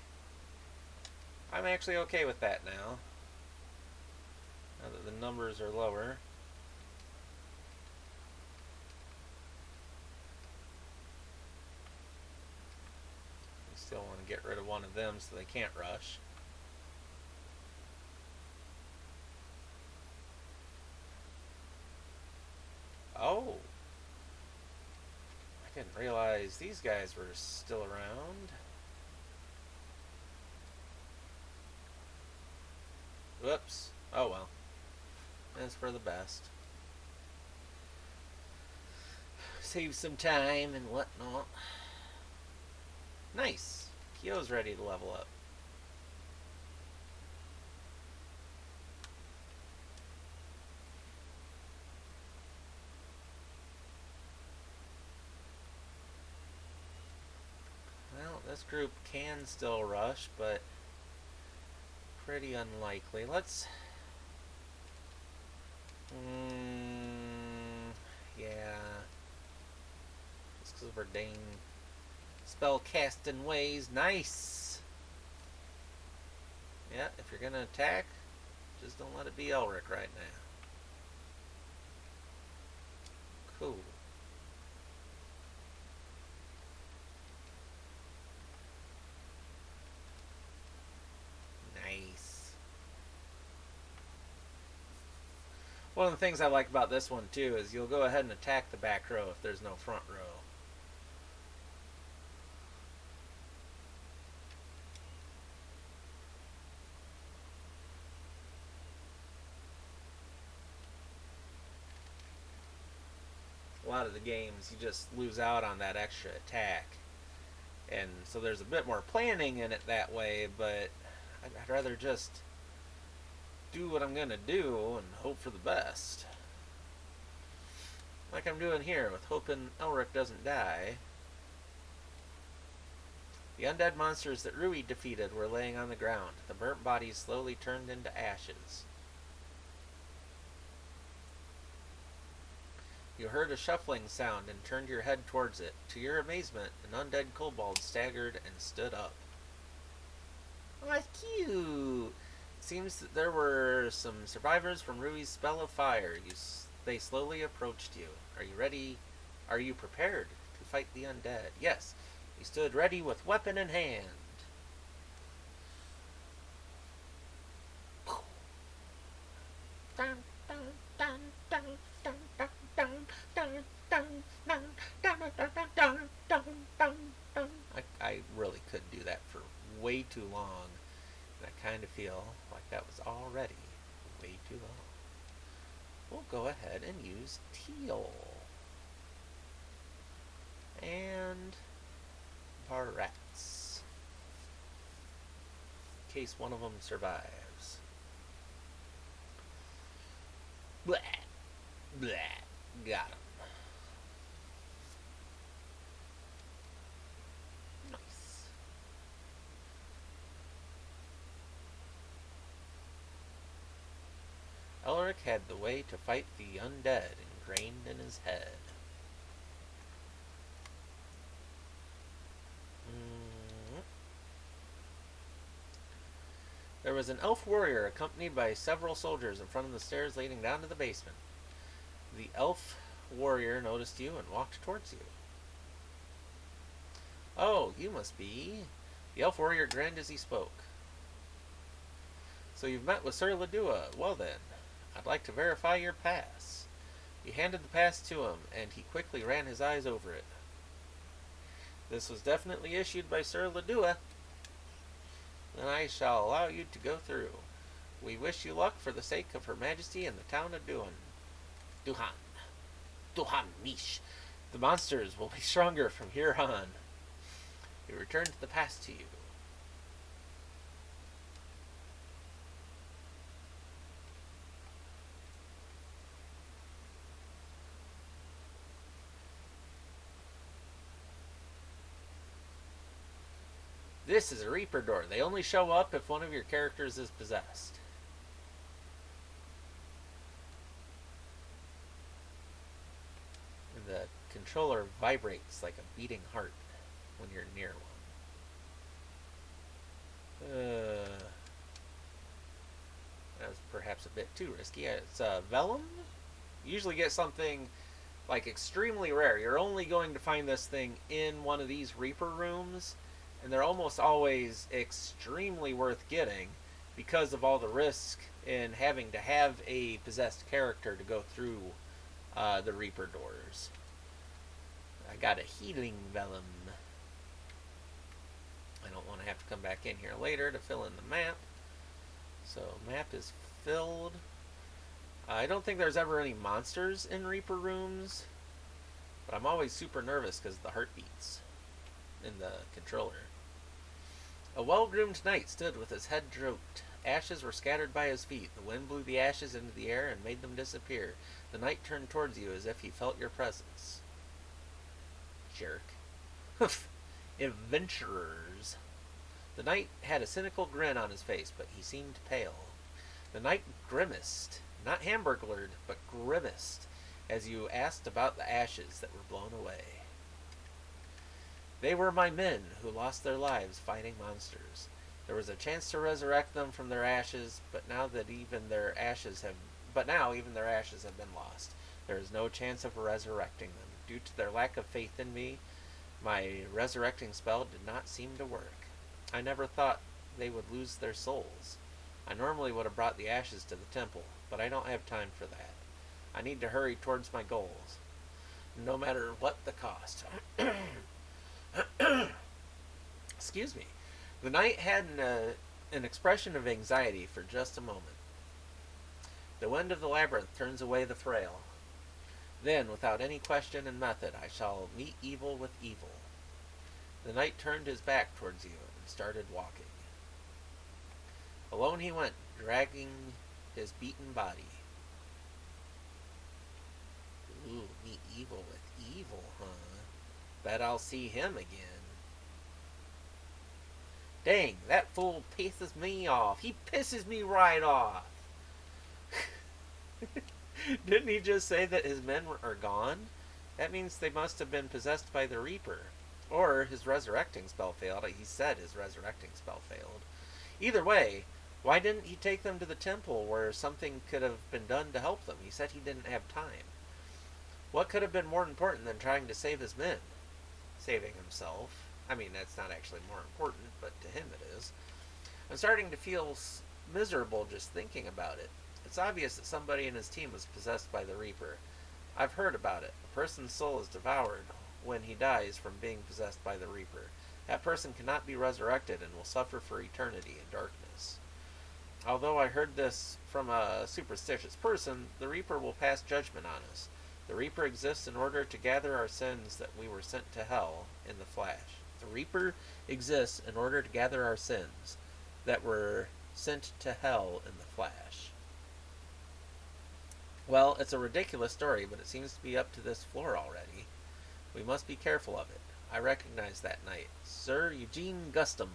I'm actually okay with that now. Now that the numbers are lower. We still want to get rid of one of them so they can't rush. Oh! I didn't realize these guys were still around. Whoops. Oh well. That's for the best. Save some time and whatnot. Nice. Kyo's ready to level up. This group can still rush, but pretty unlikely. Let's... yeah. Just because of our dang spell casting ways. Nice! Yeah, if you're gonna attack, just don't let it be Elric right now. Cool. Nice. One of the things I like about this one too is you'll go ahead and attack the back row if there's no front row. A lot of the games you just lose out on that extra attack, and so there's a bit more planning in it that way, but I'd rather just do what I'm gonna do and hope for the best, like I'm doing here with hoping Elric doesn't die. The undead monsters that Rui defeated were laying on the ground. The burnt bodies slowly turned into ashes. You heard a shuffling sound and turned your head towards it. To your amazement, an undead kobold staggered and stood up. Oh, that's cute! Seems that there were some survivors from Rui's spell of fire. They slowly approached you. Are you ready? Are you prepared to fight the undead? Yes. You stood ready with weapon in hand. I really could do that for way too long. And I kind of feel like that was already way too long. We'll go ahead and use teal. And Barats. In case one of them survives. Blah. Blah. Got him. Nice. Elric had the way to fight the undead ingrained in his head. There was an elf warrior accompanied by several soldiers in front of the stairs leading down to the basement. The elf warrior noticed you and walked towards you. Oh, you must be... The elf warrior grinned as he spoke. So you've met with Sir Ledua. Well then, I'd like to verify your pass. You handed the pass to him, and he quickly ran his eyes over it. This was definitely issued by Sir Ledua. Then I shall allow you to go through. We wish you luck for the sake of Her Majesty and the town of Duhan. Duhan Mish. The monsters will be stronger from here on. We return the pass to you. This is a Reaper door. They only show up if one of your characters is possessed. And the controller vibrates like a beating heart when you're near one. That was perhaps a bit too risky. It's Vellum. You usually get something like extremely rare. You're only going to find this thing in one of these Reaper rooms. And they're almost always extremely worth getting because of all the risk in having to have a possessed character to go through the Reaper doors. I got a healing vellum. I don't want to have to come back in here later to fill in the map. So map is filled. I don't think there's ever any monsters in Reaper rooms, but I'm always super nervous because of the heartbeats in the controller. A well-groomed knight stood with his head drooped. Ashes were scattered by his feet. The wind blew the ashes into the air and made them disappear. The knight turned towards you as if he felt your presence. Jerk. Adventurers. The knight had a cynical grin on his face, but he seemed pale. The knight grimaced, not hamburglared, but grimaced, as you asked about the ashes that were blown away. They were my men who lost their lives fighting monsters. There was a chance to resurrect them from their ashes, but now even their ashes have been lost. There is no chance of resurrecting them. Due to their lack of faith in me, my resurrecting spell did not seem to work. I never thought they would lose their souls. I normally would have brought the ashes to the temple, but I don't have time for that. I need to hurry towards my goals, no matter what the cost. Excuse me. The knight had an expression of anxiety for just a moment. The wind of the labyrinth turns away the frail. Then, without any question and method, I shall meet evil with evil. The knight turned his back towards you and started walking. Alone he went, dragging his beaten body. Ooh, meet evil with evil, huh? Bet I'll see him again. Dang, that fool pisses me off. He pisses me right off. Didn't he just say that his men are gone? That means they must have been possessed by the Reaper. Or his resurrecting spell failed. He said his resurrecting spell failed. Either way, why didn't he take them to the temple where something could have been done to help them? He said he didn't have time. What could have been more important than trying to save his men? Saving himself. I mean, that's not actually more important, but to him it is. I'm starting to feel miserable just thinking about it. It's obvious that somebody in his team was possessed by the Reaper. I've heard about it. A person's soul is devoured when he dies from being possessed by the Reaper. That person cannot be resurrected and will suffer for eternity in darkness. Although I heard this from a superstitious person, the Reaper will pass judgment on us. The Reaper exists in order to gather our sins that we were sent to hell in the flash. The Reaper exists in order to gather our sins that were sent to hell in the flash. Well, it's a ridiculous story, but it seems to be up to this floor already. We must be careful of it. I recognize that knight. Sir Eugene Gustum.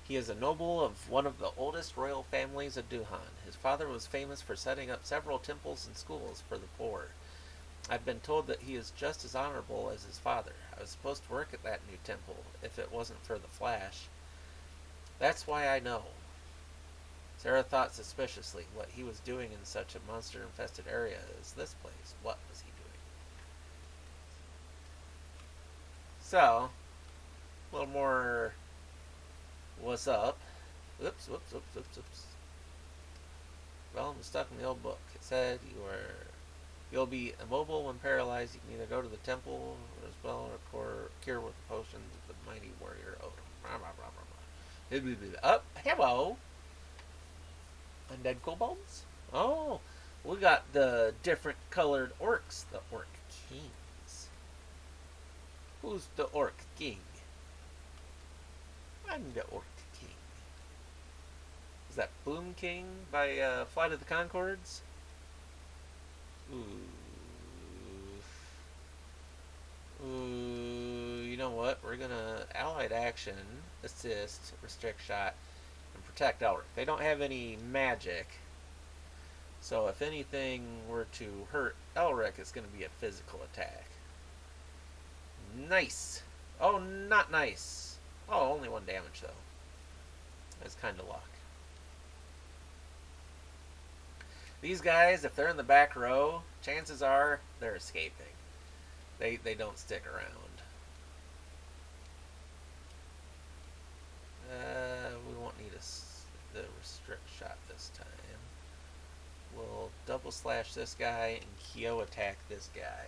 He is a noble of one of the oldest royal families of Duhan. His father was famous for setting up several temples and schools for the poor. I've been told that he is just as honorable as his father. I was supposed to work at that new temple, if it wasn't for the flash. That's why I know. Sarah thought suspiciously what he was doing in such a monster-infested area as this place. What was he doing? So, a little more what's up. Oops. Well, I'm stuck in the old book. It said you'll be immobile when paralyzed. You can either go to the temple or spell or cure with the potions of the mighty warrior Odin. Up, hello. Undead kobolds? Oh, we got the different colored orcs, the orc kings. Who's the orc king? I'm the orc king. Is that Bloom King by Flight of the Conchords? Ooh, you know what? We're gonna allied action, assist, restrict shot, and protect Elric. They don't have any magic, so if anything were to hurt Elric, it's going to be a physical attack. Nice. Oh, not nice. Oh, only 1 damage though. That's kind of luck. These guys, if they're in the back row, chances are they're escaping. They don't stick around. We won't need the restrict shot this time. We'll double slash this guy and Kyo attack this guy.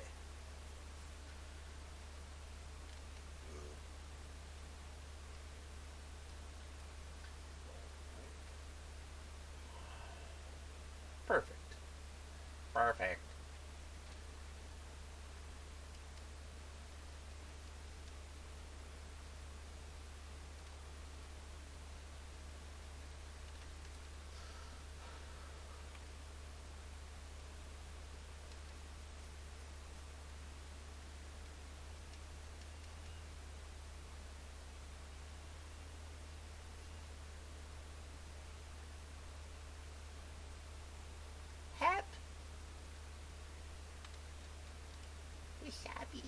Perfect. Perfect. happy.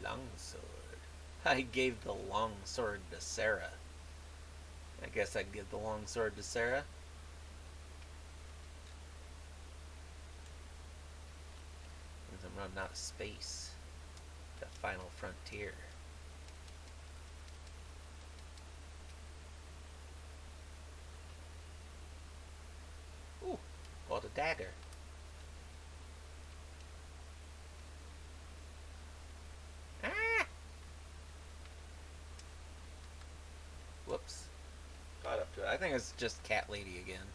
Longsword. I gave the longsword to Sarah. I guess I'd give the longsword to Sarah. Since I'm running out of space. The final frontier. Ooh, got a dagger. Ah! Whoops. Caught up to it. I think it's just Cat Lady again.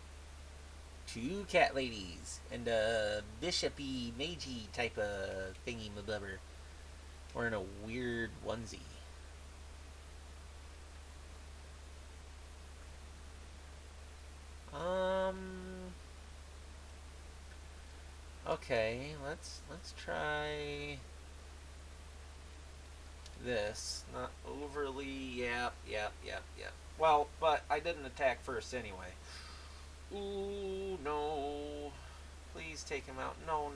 Two cat ladies and a bishopy magey type of thingy mablubber wearing a weird onesie. Okay, let's try this. Not overly. Yep. Well, but I didn't attack first anyway. Ooh, no. Please take him out. No.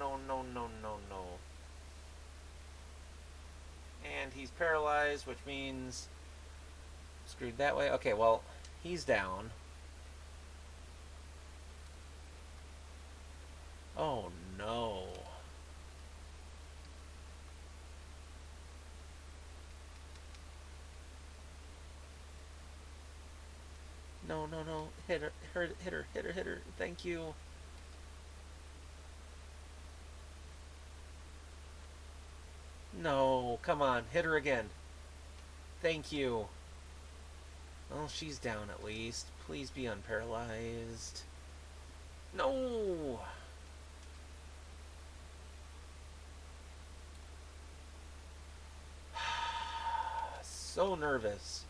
And he's paralyzed, which means screwed that way. Okay, well, he's down. Oh no. No. Hit her. Thank you. No, come on, hit her again. Thank you. Well, she's down at least. Please be unparalyzed. No! So nervous.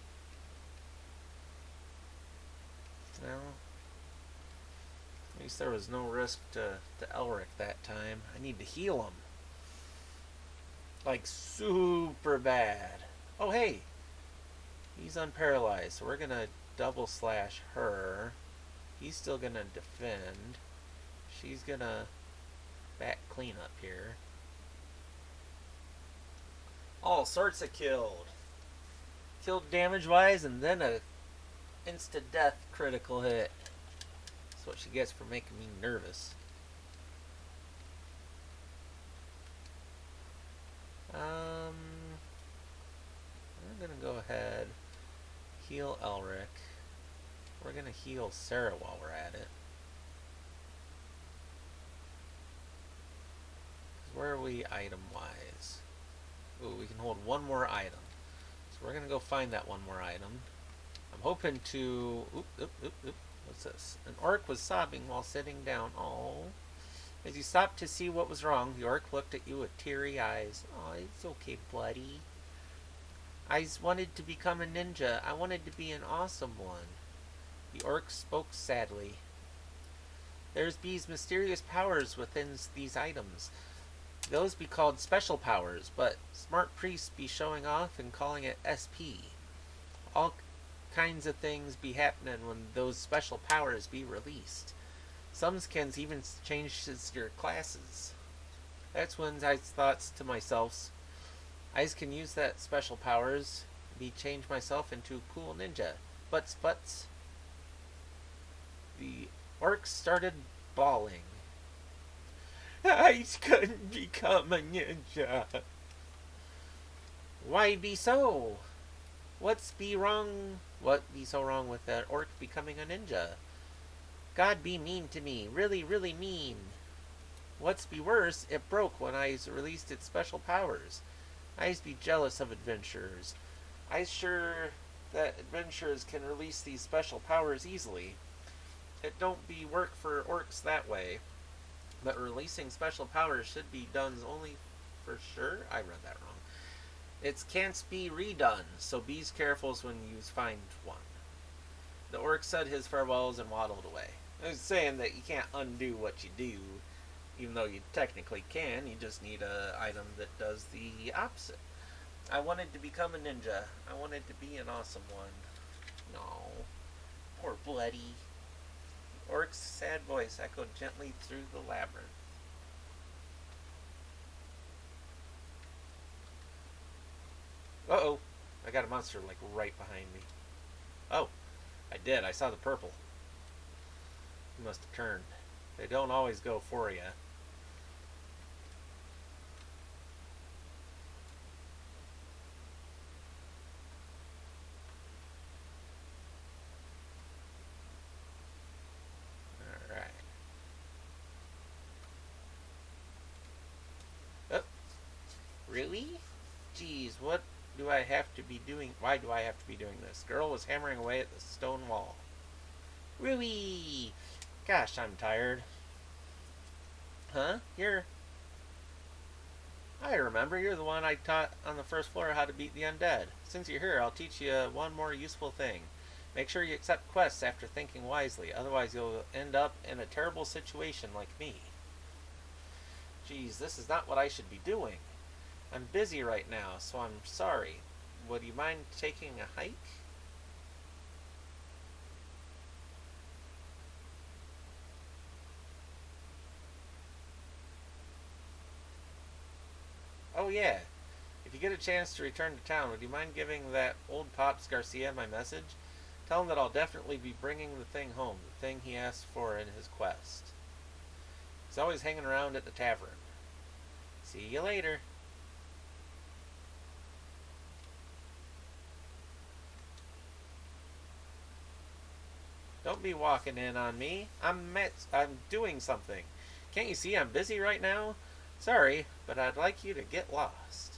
Well, at least there was no risk to Elric that time. I need to heal him. Like, super bad. Oh, hey! He's unparalyzed, so we're gonna double slash her. He's still gonna defend. She's gonna back clean up here. All sorts of killed. Killed damage-wise, and then a insta-death critical hit. That's what she gets for making me nervous. We're gonna go ahead, heal Elric. We're gonna heal Sarah while we're at it. Where are we item-wise? Ooh, we can hold one more item. So we're gonna go find that one more item. I'm hoping to... Oop. What's this? An orc was sobbing while sitting down. Oh. As you stopped to see what was wrong, the orc looked at you with teary eyes. Oh, it's okay, buddy. I wanted to become a ninja. I wanted to be an awesome one. The orc spoke sadly. There's these mysterious powers within these items. Those be called special powers, but smart priests be showing off and calling it SP. All kinds of things be happening when those special powers be released. Some can even change your classes. That's when I thought to myself, I can use that special powers, be change myself into a cool ninja. But the orcs started bawling. I couldn't become a ninja. Why be so? What be so wrong with that orc becoming a ninja? God be mean to me, really mean. What's be worse, it broke when I released its special powers. I be jealous of adventurers. I sure that adventurers can release these special powers easily. It don't be work for orcs that way. But releasing special powers should be done only for sure. I read that wrong. It can't be redone, so be careful when you find one. The orc said his farewells and waddled away. I was saying that you can't undo what you do. Even though you technically can, you just need a item that does the opposite. I wanted to become a ninja. I wanted to be an awesome one. No. Poor Bloody. Orc's sad voice echoed gently through the labyrinth. Uh-oh. I got a monster, like, right behind me. Oh, I did. I saw the purple. You must have turned. They don't always go for you. Alright. Oh, really? Geez, what do I have to be doing? Why do I have to be doing this? Girl was hammering away at the stone wall. Rui! Gosh, I'm tired. Huh? I remember. You're the one I taught on the first floor how to beat the undead. Since you're here, I'll teach you one more useful thing. Make sure you accept quests after thinking wisely, otherwise you'll end up in a terrible situation like me. Geez, this is not what I should be doing. I'm busy right now, so I'm sorry. Would you mind taking a hike? Oh yeah. If you get a chance to return to town, would you mind giving that old Pops Garcia my message? Tell him that I'll definitely be bringing the thing home, the thing he asked for in his quest. He's always hanging around at the tavern. See you later. Don't be walking in on me. I'm doing something. Can't you see I'm busy right now? Sorry, but I'd like you to get lost.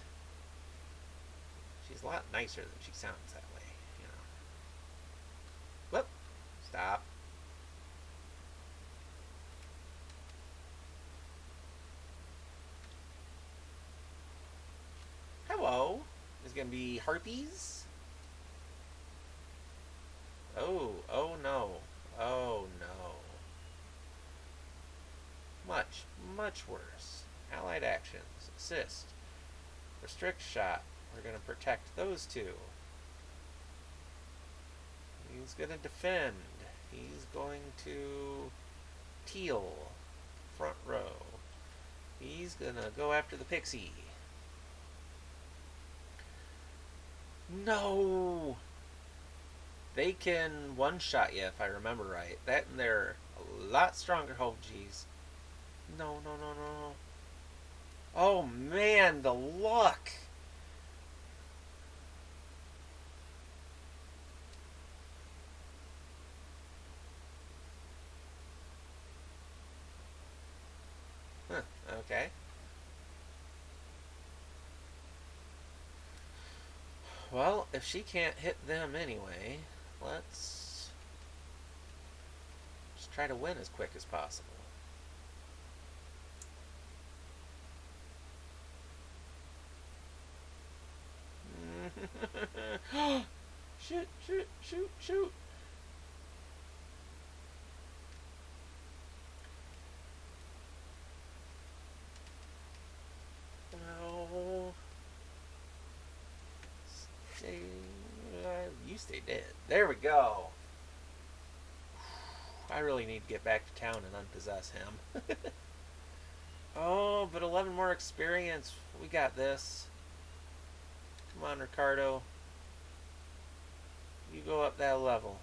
She's a lot nicer than she sounds that way, you know. Whoop. Stop. Hello. There's gonna be harpies. Oh no. Oh no. Much worse. Allied actions. Assist. Restrict shot. We're gonna protect those two. He's gonna defend. He's going to teal. Front row. He's gonna go after the pixie. No! They can one-shot you if I remember right. That and they're a lot stronger. Oh, jeez. No, no, no, no. Oh, man, the luck. Huh, okay. Well, if she can't hit them anyway, let's just try to win as quick as possible. Shoot, shoot, shoot, shoot. No. Stay. You stay dead. There we go. I really need to get back to town and unpossess him. Oh, but 11 more experience. We got this. Come on, Ricardo. You go up that level.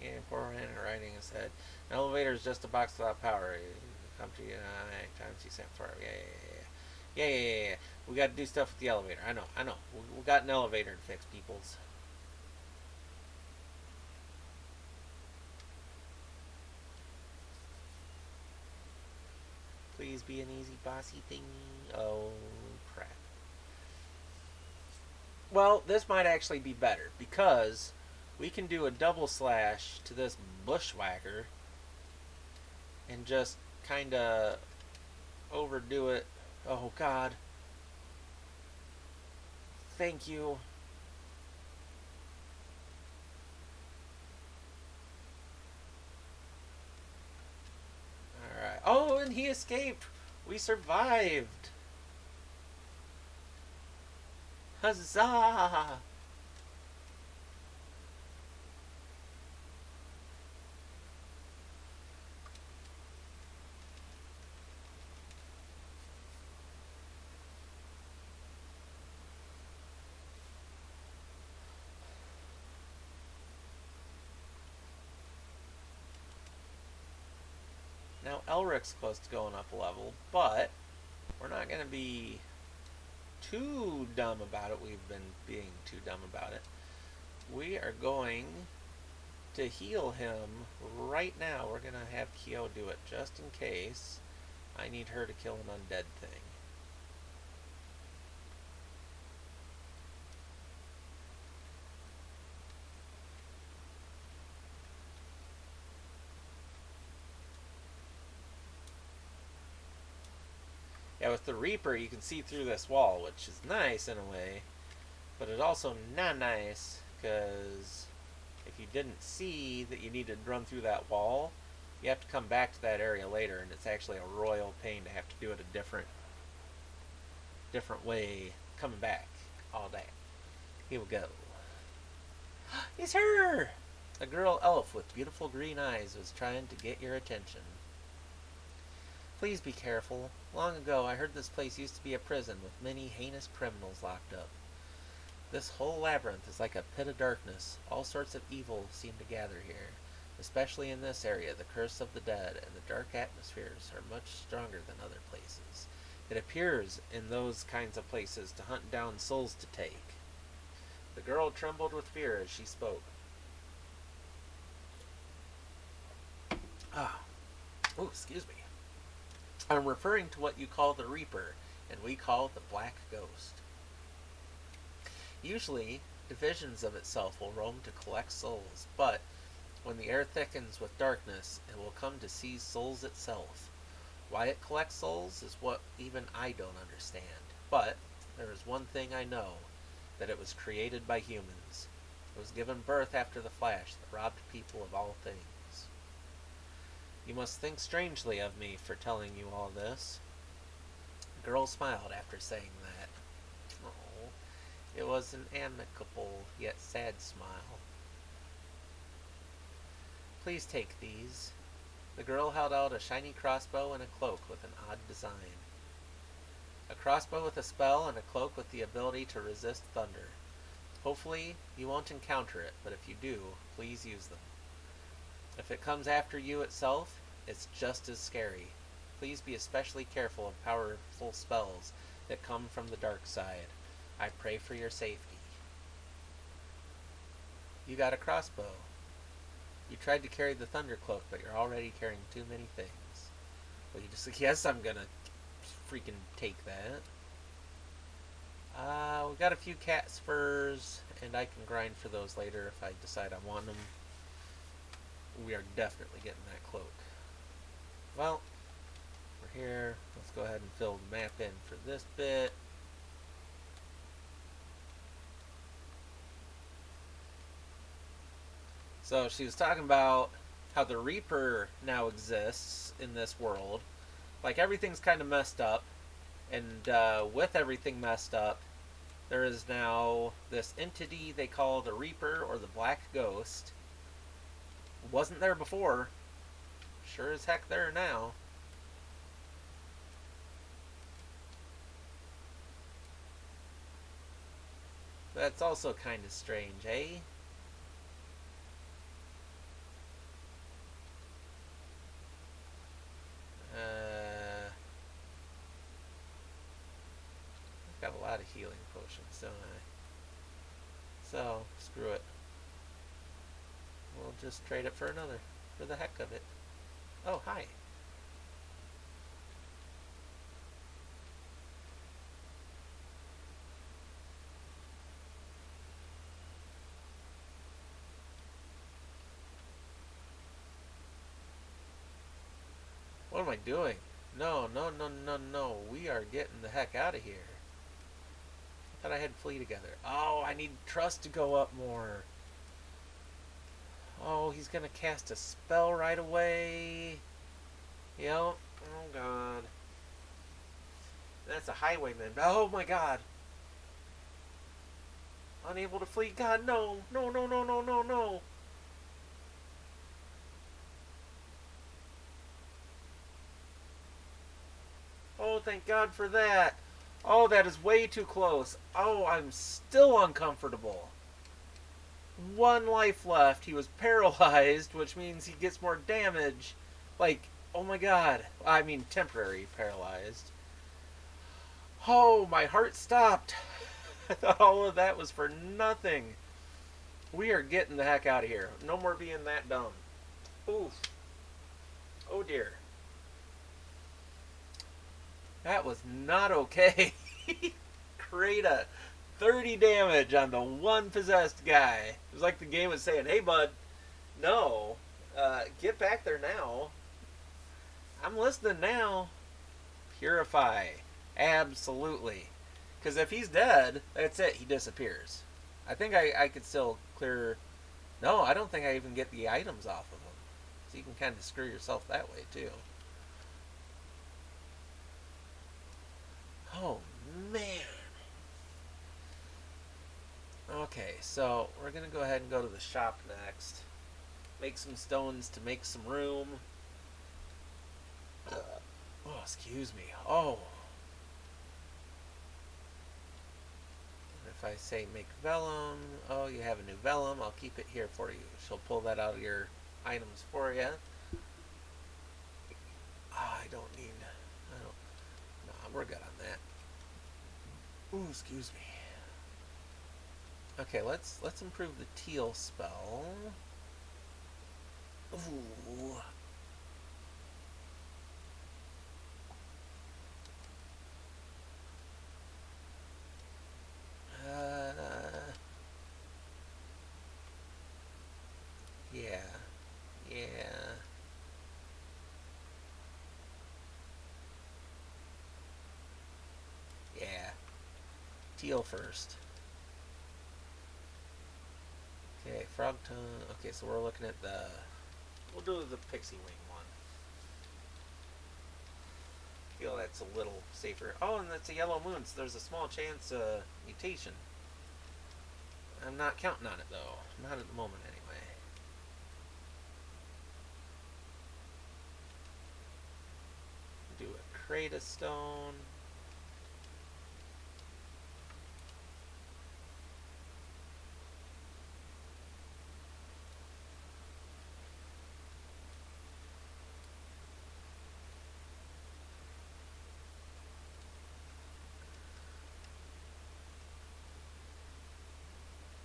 And poor man writing his head. An elevator is just a box without power. Come to you times you sent for it. Yeah. We got to do stuff with the elevator. I know. We got an elevator to fix, peoples. Please be an easy bossy thing. Oh, crap. Well, this might actually be better because we can do a double slash to this bushwhacker and just kind of overdo it. Oh, God. Thank you. Oh, and he escaped. We survived. Huzzah! Now Elric's close to going up a level, but we're not going to be too dumb about it. We've been being too dumb about it. We are going to heal him right now. We're going to have Kyo do it just in case I need her to kill an undead thing. Yeah, with the Reaper, you can see through this wall, which is nice in a way, but it's also not nice, because if you didn't see that you needed to run through that wall, you have to come back to that area later, and it's actually a royal pain to have to do it a different way coming back all day. Here we go. It's her! A girl elf with beautiful green eyes was trying to get your attention. Please be careful. Long ago, I heard this place used to be a prison with many heinous criminals locked up. This whole labyrinth is like a pit of darkness. All sorts of evil seem to gather here. Especially in this area, the curse of the dead and the dark atmospheres are much stronger than other places. It appears in those kinds of places to hunt down souls to take. The girl trembled with fear as she spoke. Ah, oh, excuse me. I'm referring to what you call the Reaper, and we call the Black Ghost. Usually, divisions of itself will roam to collect souls, but when the air thickens with darkness, it will come to seize souls itself. Why it collects souls is what even I don't understand. But there is one thing I know, that it was created by humans. It was given birth after the flash that robbed people of all things. You must think strangely of me for telling you all this. The girl smiled after saying that. Oh, it was an amicable yet sad smile. Please take these. The girl held out a shiny crossbow and a cloak with an odd design. A crossbow with a spell and a cloak with the ability to resist thunder. Hopefully, you won't encounter it, but if you do, please use them. If it comes after you itself, it's just as scary. Please be especially careful of powerful spells that come from the dark side. I pray for your safety. You got a crossbow. You tried to carry the thunder cloak, but you're already carrying too many things. Well, you just like, yes, I'm gonna freaking take that. We got a few cat spurs, and I can grind for those later if I decide I want them. We are definitely getting that cloak. Well, we're here. Let's go ahead and fill the map in for this bit. So she was talking about how the Reaper now exists in this world. Like, everything's kind of messed up, and with everything messed up, there is now this entity they call the Reaper or the Black Ghost. Wasn't there before. Sure as heck there now. That's also kind of strange, eh? I've got a lot of healing potions, don't I? So, screw it. We'll just trade it for another, for the heck of it. Oh, hi. What am I doing? No, no, no, no, no. We are getting the heck out of here. I thought I had flee together. Oh, I need trust to go up more. Oh, he's gonna cast a spell right away. Yep. Oh god. That's a highwayman. Oh my god. Unable to flee. God, no. No, no, no, no, no, no. Oh, thank God for that. Oh, that is way too close. Oh, I'm still uncomfortable. One life left. He was paralyzed, which means he gets more damage. Like, oh my god. I mean, temporary paralyzed. Oh, my heart stopped. I thought all of that was for nothing. We are getting the heck out of here. No more being that dumb. Oof. Oh dear. That was not okay. Create a 30 damage on the one possessed guy. It was like the game was saying, hey, bud, no, get back there now. I'm listening now. Purify. Absolutely. Because if he's dead, that's it. He disappears. I think I could still clear. No, I don't think I even get the items off of him. So you can kind of screw yourself that way, too. Oh, man. Okay, so we're going to go ahead and go to the shop next. Make some stones to make some room. Oh, excuse me. Oh. If I say make vellum, oh, you have a new vellum, I'll keep it here for you. She'll pull that out of your items for you. I don't need, I don't, no, we're good on that. Ooh, excuse me. Okay, let's improve the teal spell. Ooh. Yeah. Yeah. Yeah. Teal first. Okay, frog tongue. Okay, so we're looking at the. We'll do the pixie wing one. I feel that's a little safer. Oh, and that's a yellow moon, so there's a small chance mutation. I'm not counting on it though. Not at the moment, anyway. Do a crate of stone.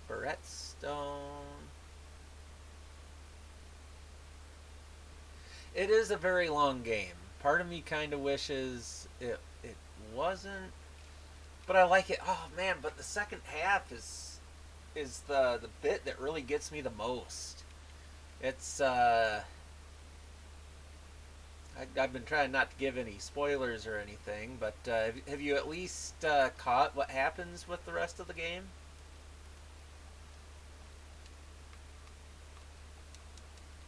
Barrette stone. It is a very long game. Part of me kind of wishes it wasn't, but I like it. Oh man, but the second half is the bit that really gets me the most. It's I've been trying not to give any spoilers or anything, but have you at least caught what happens with the rest of the game?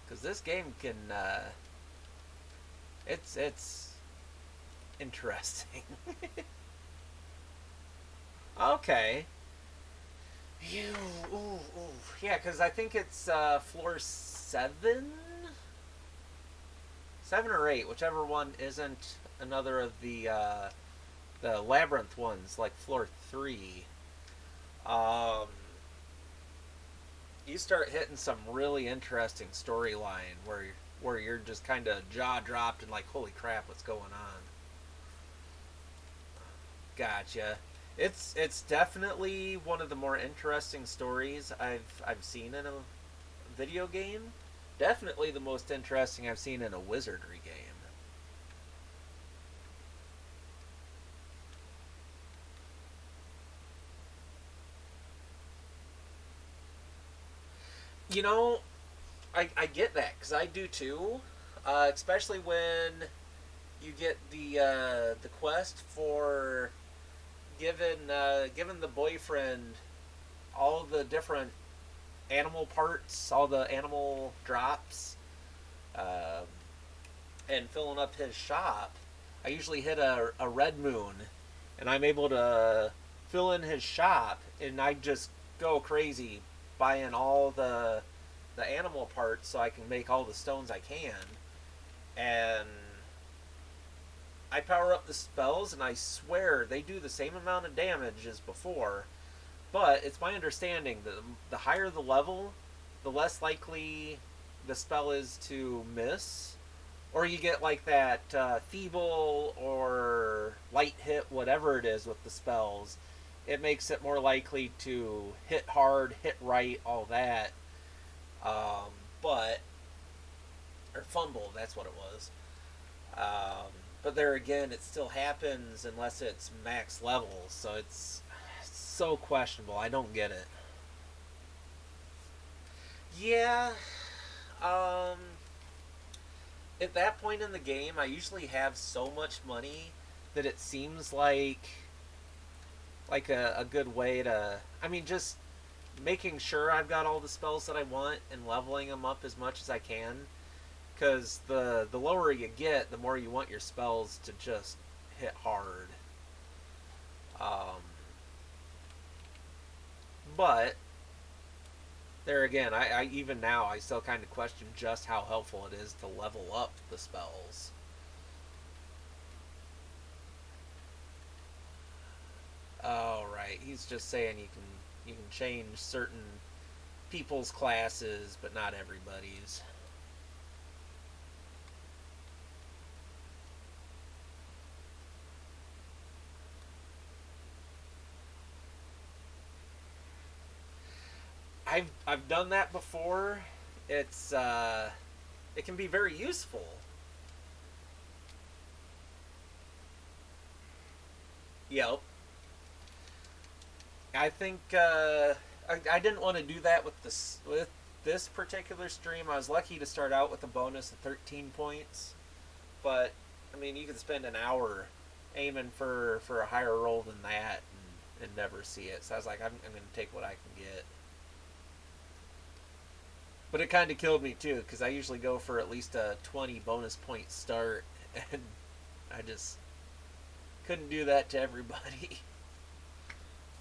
Because this game can it's interesting. Okay. You ooh ooh yeah, because I think it's floor 7 or 8, whichever one isn't another of the labyrinth ones, like floor 3. Um, you start hitting some really interesting storyline where you're just kind of jaw dropped and like, holy crap, what's going on? Gotcha. It's definitely one of the more interesting stories I've seen in a video game. Definitely the most interesting I've seen in a Wizardry game. You know, I get that because I do too. Especially when you get the quest for giving the boyfriend all the different animal parts, all the animal drops, um, and filling up his shop, I usually hit a red moon, and I'm able to fill in his shop, and I just go crazy buying all the animal parts so I can make all the stones I can, and I power up the spells, and I swear they do the same amount of damage as before. But it's my understanding that the higher the level, the less likely the spell is to miss, or you get like that feeble or light hit, whatever it is with the spells. It makes it more likely to hit hard, hit right, all that. Um, but or fumble, that's what it was. Um, but there again, it still happens unless it's max level, so it's so questionable. I don't get it. Yeah, um, at that point in the game, I usually have so much money that it seems like a good way to. I mean, just making sure I've got all the spells that I want and leveling them up as much as I can. Because the lower you get, the more you want your spells to just hit hard. Um, but there again, I even now I still kind of question just how helpful it is to level up the spells. Oh right, he's just saying you can change certain people's classes, but not everybody's. I've done that before. It's it can be very useful. Yep. I think I didn't want to do that with this particular stream. I was lucky to start out with a bonus of 13 points, but I mean you could spend an hour aiming for a higher roll than that and never see it. So I was like, I'm going to take what I can get. But it kind of killed me too because I usually go for at least a 20 bonus point start, and I just couldn't do that to everybody.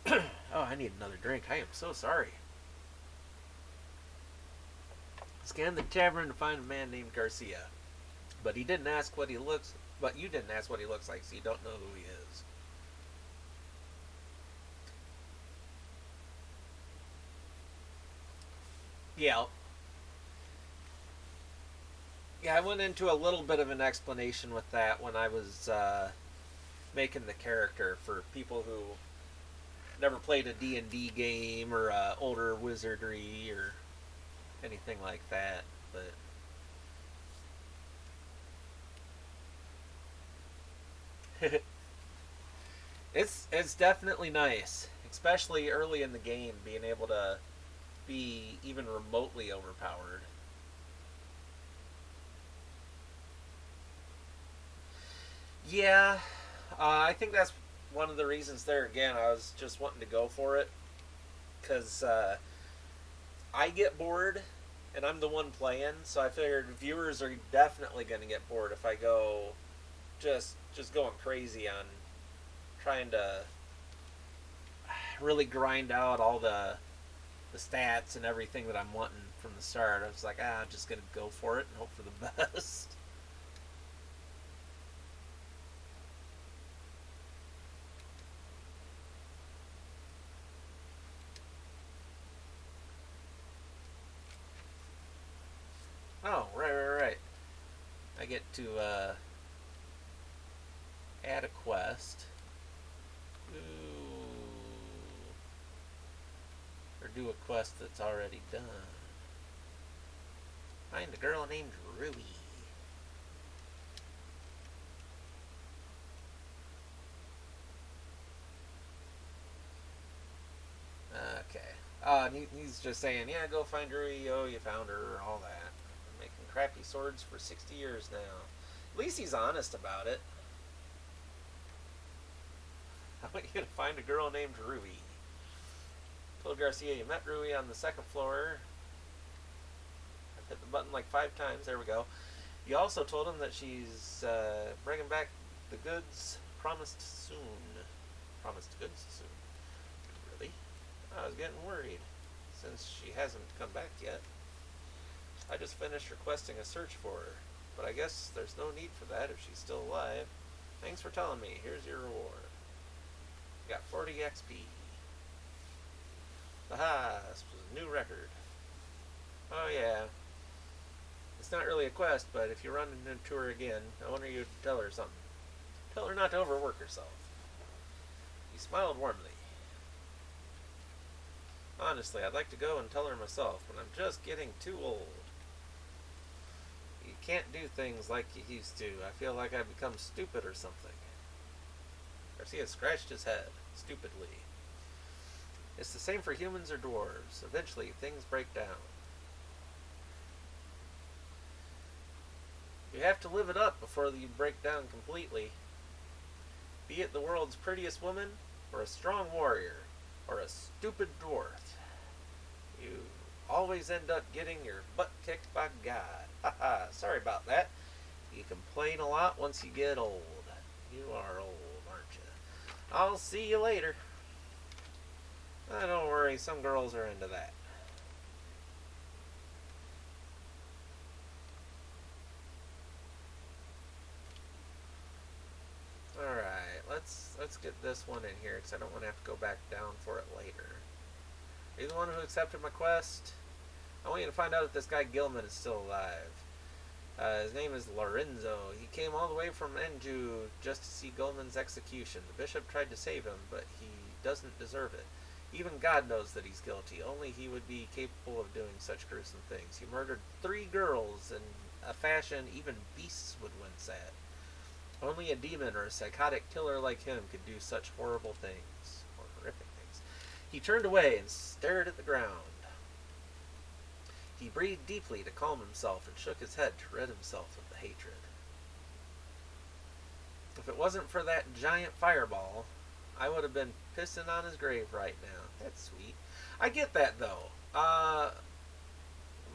Oh, I need another drink. I am so sorry. Scan the tavern to find a man named Garcia. But he didn't ask what he looks. But you didn't ask what he looks like, so you don't know who he is. Yeah, yeah. I went into a little bit of an explanation with that when I was making the character for people who never played a D&D game or older Wizardry or anything like that. But it's definitely nice, especially early in the game, being able to be even remotely overpowered. Yeah, I think that's one of the reasons. There again, I was just wanting to go for it because I get bored, and I'm the one playing, so I figured viewers are definitely going to get bored if I go just going crazy on trying to really grind out all the stats and everything that I'm wanting from the start. I was like, I'm just gonna go for it and hope for the best. Oh, right. I get to add a quest. Ooh. Or do a quest that's already done. Find a girl named Ruby. Okay. And he's just saying, yeah, go find Rui. Oh, you found her, all that. I'm making crappy swords for 60 years now. At least he's honest about it. I want you to find a girl named Rui. Told Garcia you met Rui on the second floor. I hit the button like 5 times. There we go. You also told him that she's bringing back the goods promised soon. Promised goods soon. Really? I was getting worried, since she hasn't come back yet. I just finished requesting a search for her, but I guess there's no need for that if she's still alive. Thanks for telling me. Here's your reward. You got 40 XP. Aha, this was a new record. Oh yeah. It's not really a quest, but if you run into her again, I want you to tell her something. Tell her not to overwork herself. He smiled warmly. Honestly, I'd like to go and tell her myself, but I'm just getting too old. You can't do things like you used to. I feel like I've become stupid or something. Garcia scratched his head, stupidly. It's the same for humans or dwarves. Eventually, things break down. You have to live it up before you break down completely. Be it the world's prettiest woman, or a strong warrior, or a stupid dwarf. You always end up getting your butt kicked by God. Haha, sorry about that. You complain a lot once you get old. You are old, aren't you? I'll see you later. Don't worry, some girls are into that. Alright, let's get this one in here, because I don't want to have to go back down for it later. Are you the one who accepted my quest? I want you to find out if this guy Gilman is still alive. His name is Lorenzo. He came all the way from Enju just to see Gilman's execution. The bishop tried to save him, but he doesn't deserve it. Even God knows that he's guilty. Only he would be capable of doing such gruesome things. He murdered 3 girls in a fashion even beasts would wince at. Only a demon or a psychotic killer like him could do such horrible things. Or horrific things. He turned away and stared at the ground. He breathed deeply to calm himself and shook his head to rid himself of the hatred. If it wasn't for that giant fireball, I would have been pissing on his grave right now. That's sweet. I get that, though.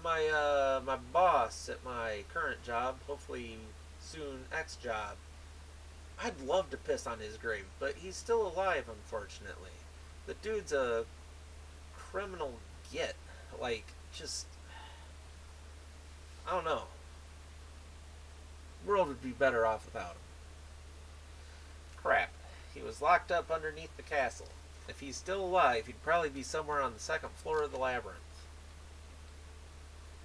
My boss at my current job, hopefully soon ex-job, I'd love to piss on his grave, but he's still alive, unfortunately. The dude's a criminal git. Like, just... I don't know. The world would be better off without him. Crap. He was locked up underneath the castle. If he's still alive, he'd probably be somewhere on the 2nd floor of the labyrinth.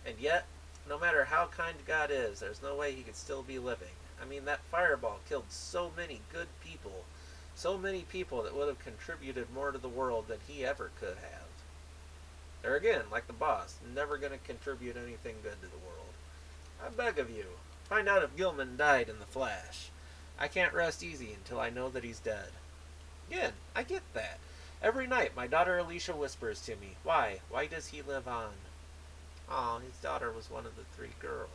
And yet, no matter how kind God is, there's no way he could still be living. I mean, that fireball killed so many good people. So many people that would have contributed more to the world than he ever could have. There again, like the boss, never going to contribute anything good to the world. I beg of you, find out if Gilman died in the flash. I can't rest easy until I know that he's dead. Again, I get that. Every night my daughter Alicia whispers to me, why? Why does he live on? Aw, his daughter was one of the 3 girls.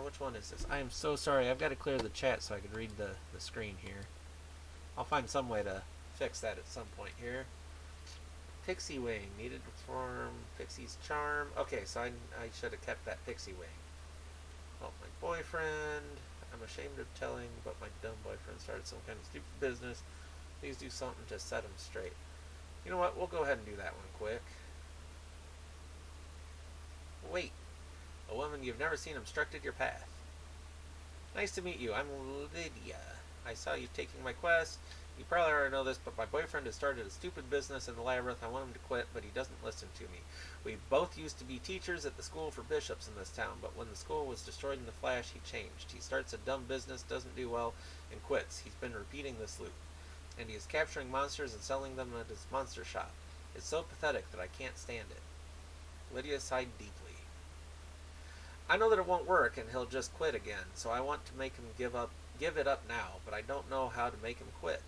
Which one is this? I am so sorry. I've got to clear the chat so I can read the screen here. I'll find some way to fix that at some point here. Pixie wing. Needed to form Pixie's charm. Okay, so I should have kept that pixie wing. Oh, my boyfriend. I'm ashamed of telling, but my dumb boyfriend started some kind of stupid business. Please do something to set him straight. You know what? We'll go ahead and do that one quick. Wait. A woman you've never seen obstructed your path. Nice to meet you. I'm Lydia. I saw you taking my quest. You probably already know this, but my boyfriend has started a stupid business in the labyrinth. I want him to quit, but he doesn't listen to me. We both used to be teachers at the school for bishops in this town, but when the school was destroyed in the flash, he changed. He starts a dumb business, doesn't do well, and quits. He's been repeating this loop. And he is capturing monsters and selling them at his monster shop. It's so pathetic that I can't stand it. Lydia sighed deeply. I know that it won't work and he'll just quit again, so I want to make him give it up now, but I don't know how to make him quit.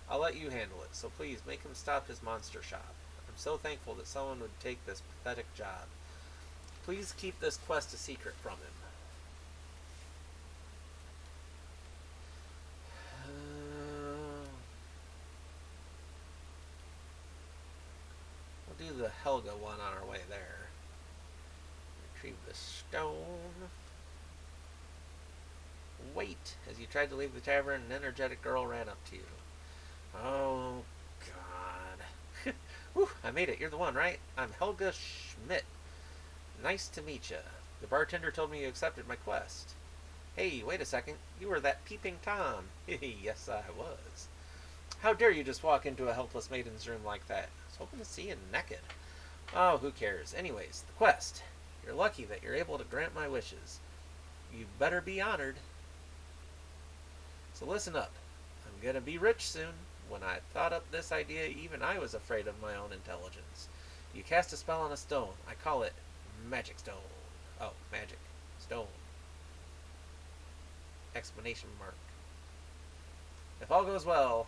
I'll let you handle it, so please make him stop his monster shop. I'm so thankful that someone would take this pathetic job. Please keep this quest a secret from him. We'll do do the Helga one on our way there. Retrieve the stone. Wait! As you tried to leave the tavern, an energetic girl ran up to you. Oh, God. Whew, I made it. You're the one, right? I'm Helga Schmidt. Nice to meet you. The bartender told me you accepted my quest. Hey, wait a second. You were that peeping Tom. Yes, I was. How dare you just walk into a helpless maiden's room like that? I was hoping to see you naked. Oh, who cares? Anyways, the quest. You're lucky that you're able to grant my wishes. You better be honored. So listen up. I'm gonna be rich soon. When I thought up this idea, even I was afraid of my own intelligence. You cast a spell on a stone. I call it Magic Stone. Oh, magic. Stone. Exclamation mark. If all goes well,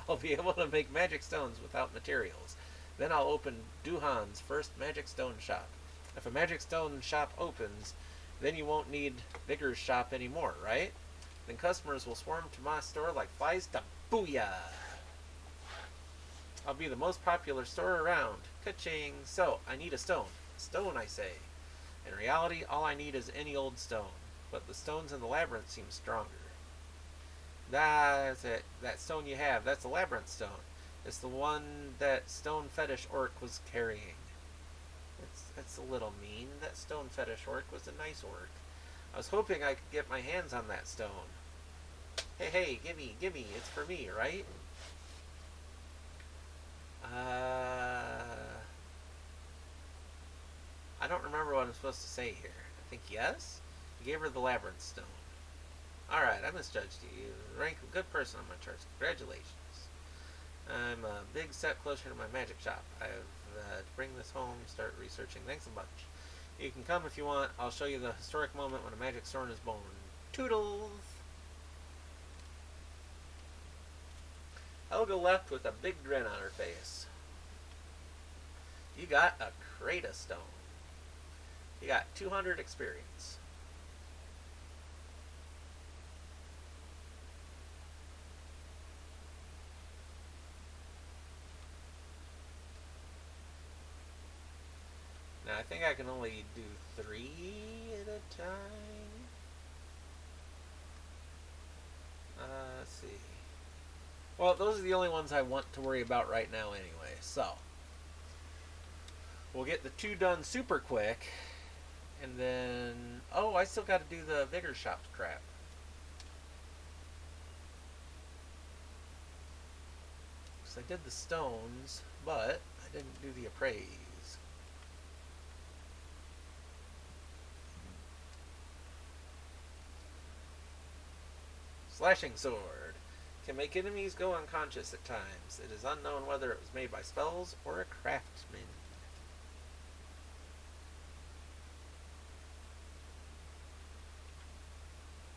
I'll be able to make magic stones without materials. Then I'll open Duhan's first magic stone shop. If a magic stone shop opens, then you won't need Vigor's shop anymore, right? Then customers will swarm to my store like flies to booyah! I'll be the most popular store around. Ka-ching! So, I need a stone. A stone, I say. In reality, all I need is any old stone. But the stones in the labyrinth seem stronger. That's it. That stone you have, that's the labyrinth stone. It's the one that stone fetish orc was carrying. That's a little mean. That stone fetish orc was a nice orc. I was hoping I could get my hands on that stone. Hey, gimme, it's for me, right? I don't remember what I'm supposed to say here. I think yes? You gave her the labyrinth stone. Alright, I misjudged you. You rank a good person on my charts. Congratulations. I'm a big step closer to my magic shop. I have to bring this home, start researching. Thanks a bunch. You can come if you want. I'll show you the historic moment when a magic stone is born. Toodles! Helga left with a big grin on her face. You got a crate of stone. You got 200 experience. Now I think I can only do 3 at a time. Let's see. Well, those are the only ones I want to worry about right now anyway, so. We'll get the 2 done super quick, and then... Oh, I still got to do the Vigor Shop crap. Because I did the stones, but I didn't do the appraise. Slashing Sword. Can make enemies go unconscious at times. It is unknown whether it was made by spells or a craftsman.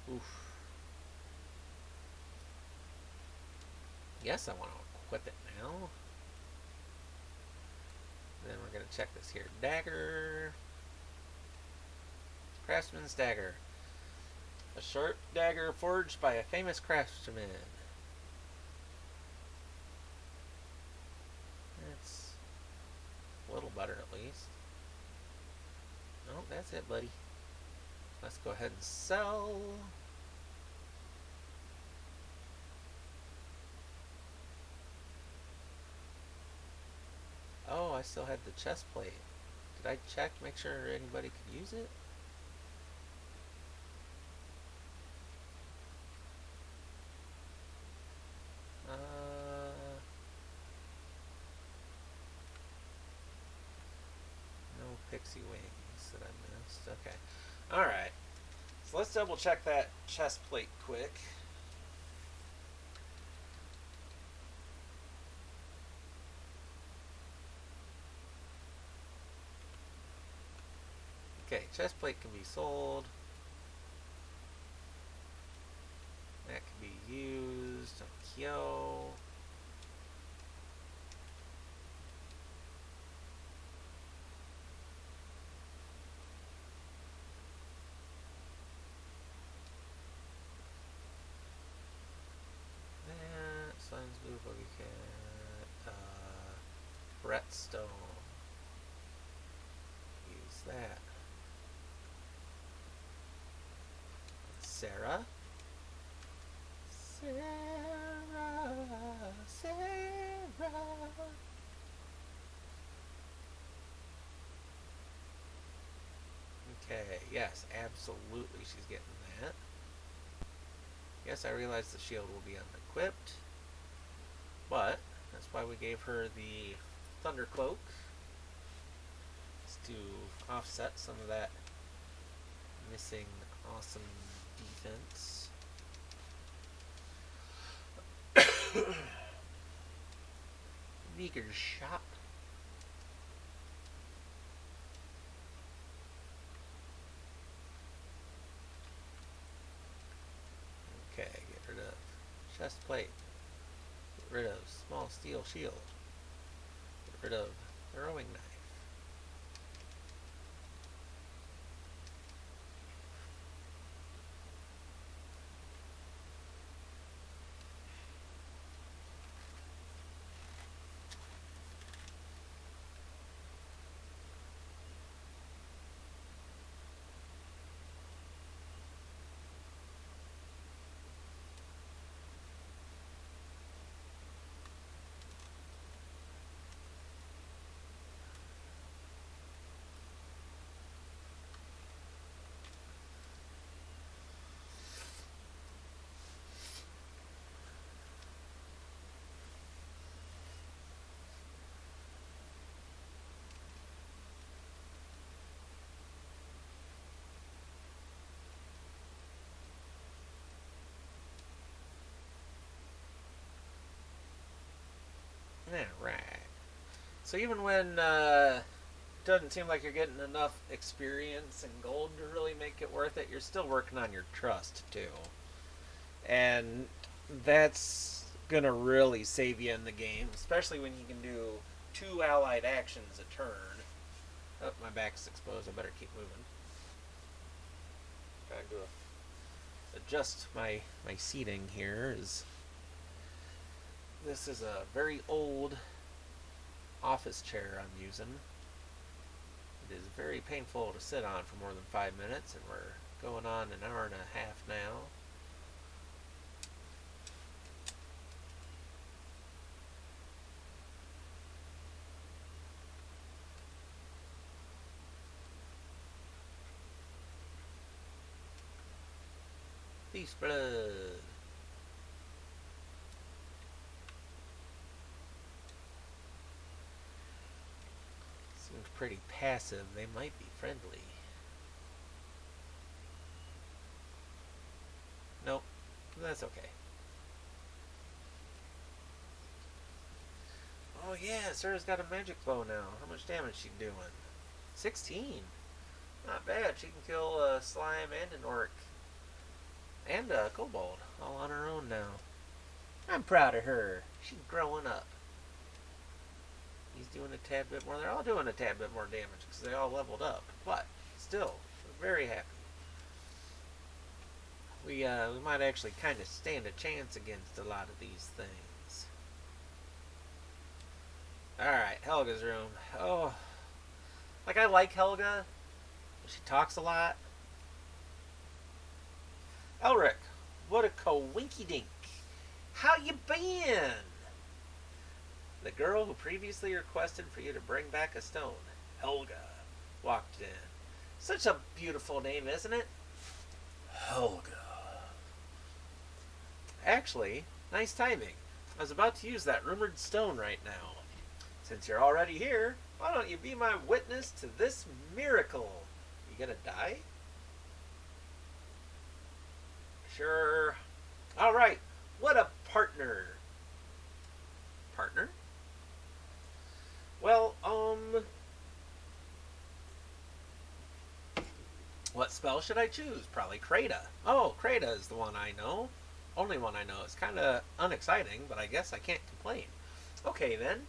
Oof. Yes, I want to equip it now. Then we're going to check this here. Dagger. Craftsman's Dagger. A sharp dagger forged by a famous craftsman. That's a little better at least. Oh, that's it, buddy. Let's go ahead and sell. Oh, I still had the chest plate. Did I check to make sure anybody could use it? No pixie wings that I missed. Okay. Alright. So let's double check that chest plate quick. Okay, chest plate can be sold. That can be used on Kyo. That, Slime's Blue Bogey Cat. Brettstone. that? Sarah? Sarah, Sarah. Okay, yes, absolutely she's getting that. Yes, I realize the shield will be unequipped, but that's why we gave her the Thunder Cloak. It's to offset some of that missing awesome defense. Meager shot. Okay, get rid of chest plate. Get rid of small steel shield. Get rid of throwing knife. Yeah, right. So even when it doesn't seem like you're getting enough experience and gold to really make it worth it, you're still working on your trust too. And that's gonna really save you in the game, especially when you can do 2 allied actions a turn. Oh, my back's exposed. I better keep moving. Trying to adjust my seating here. This is a very old office chair I'm using. It is very painful to sit on for more than 5 minutes, and we're going on an hour and a half now. Beast blood. Seems pretty passive. They might be friendly. Nope. That's okay. Oh yeah, Sarah's got a magic bow now. How much damage she doing? 16. Not bad. She can kill a slime and an orc. And a kobold. All on her own now. I'm proud of her. She's growing up. He's doing a tad bit more. They're all doing a tad bit more damage because they all leveled up. But still, very happy. We might actually kind of stand a chance against a lot of these things. Alright, Helga's room. Oh. Like, I like Helga. She talks a lot. Elric, what a coinky-dink. How you been? The girl who previously requested for you to bring back a stone, Helga, walked in. Such a beautiful name, isn't it? Helga. Actually, nice timing. I was about to use that rumored stone right now. Since you're already here, why don't you be my witness to this miracle? You gonna die? Sure. Alright, what a partner. Partner? Well, what spell should I choose? Probably Krata. Oh, Krata is the one I know. Only one I know. It's kind of unexciting, but I guess I can't complain. Okay, then.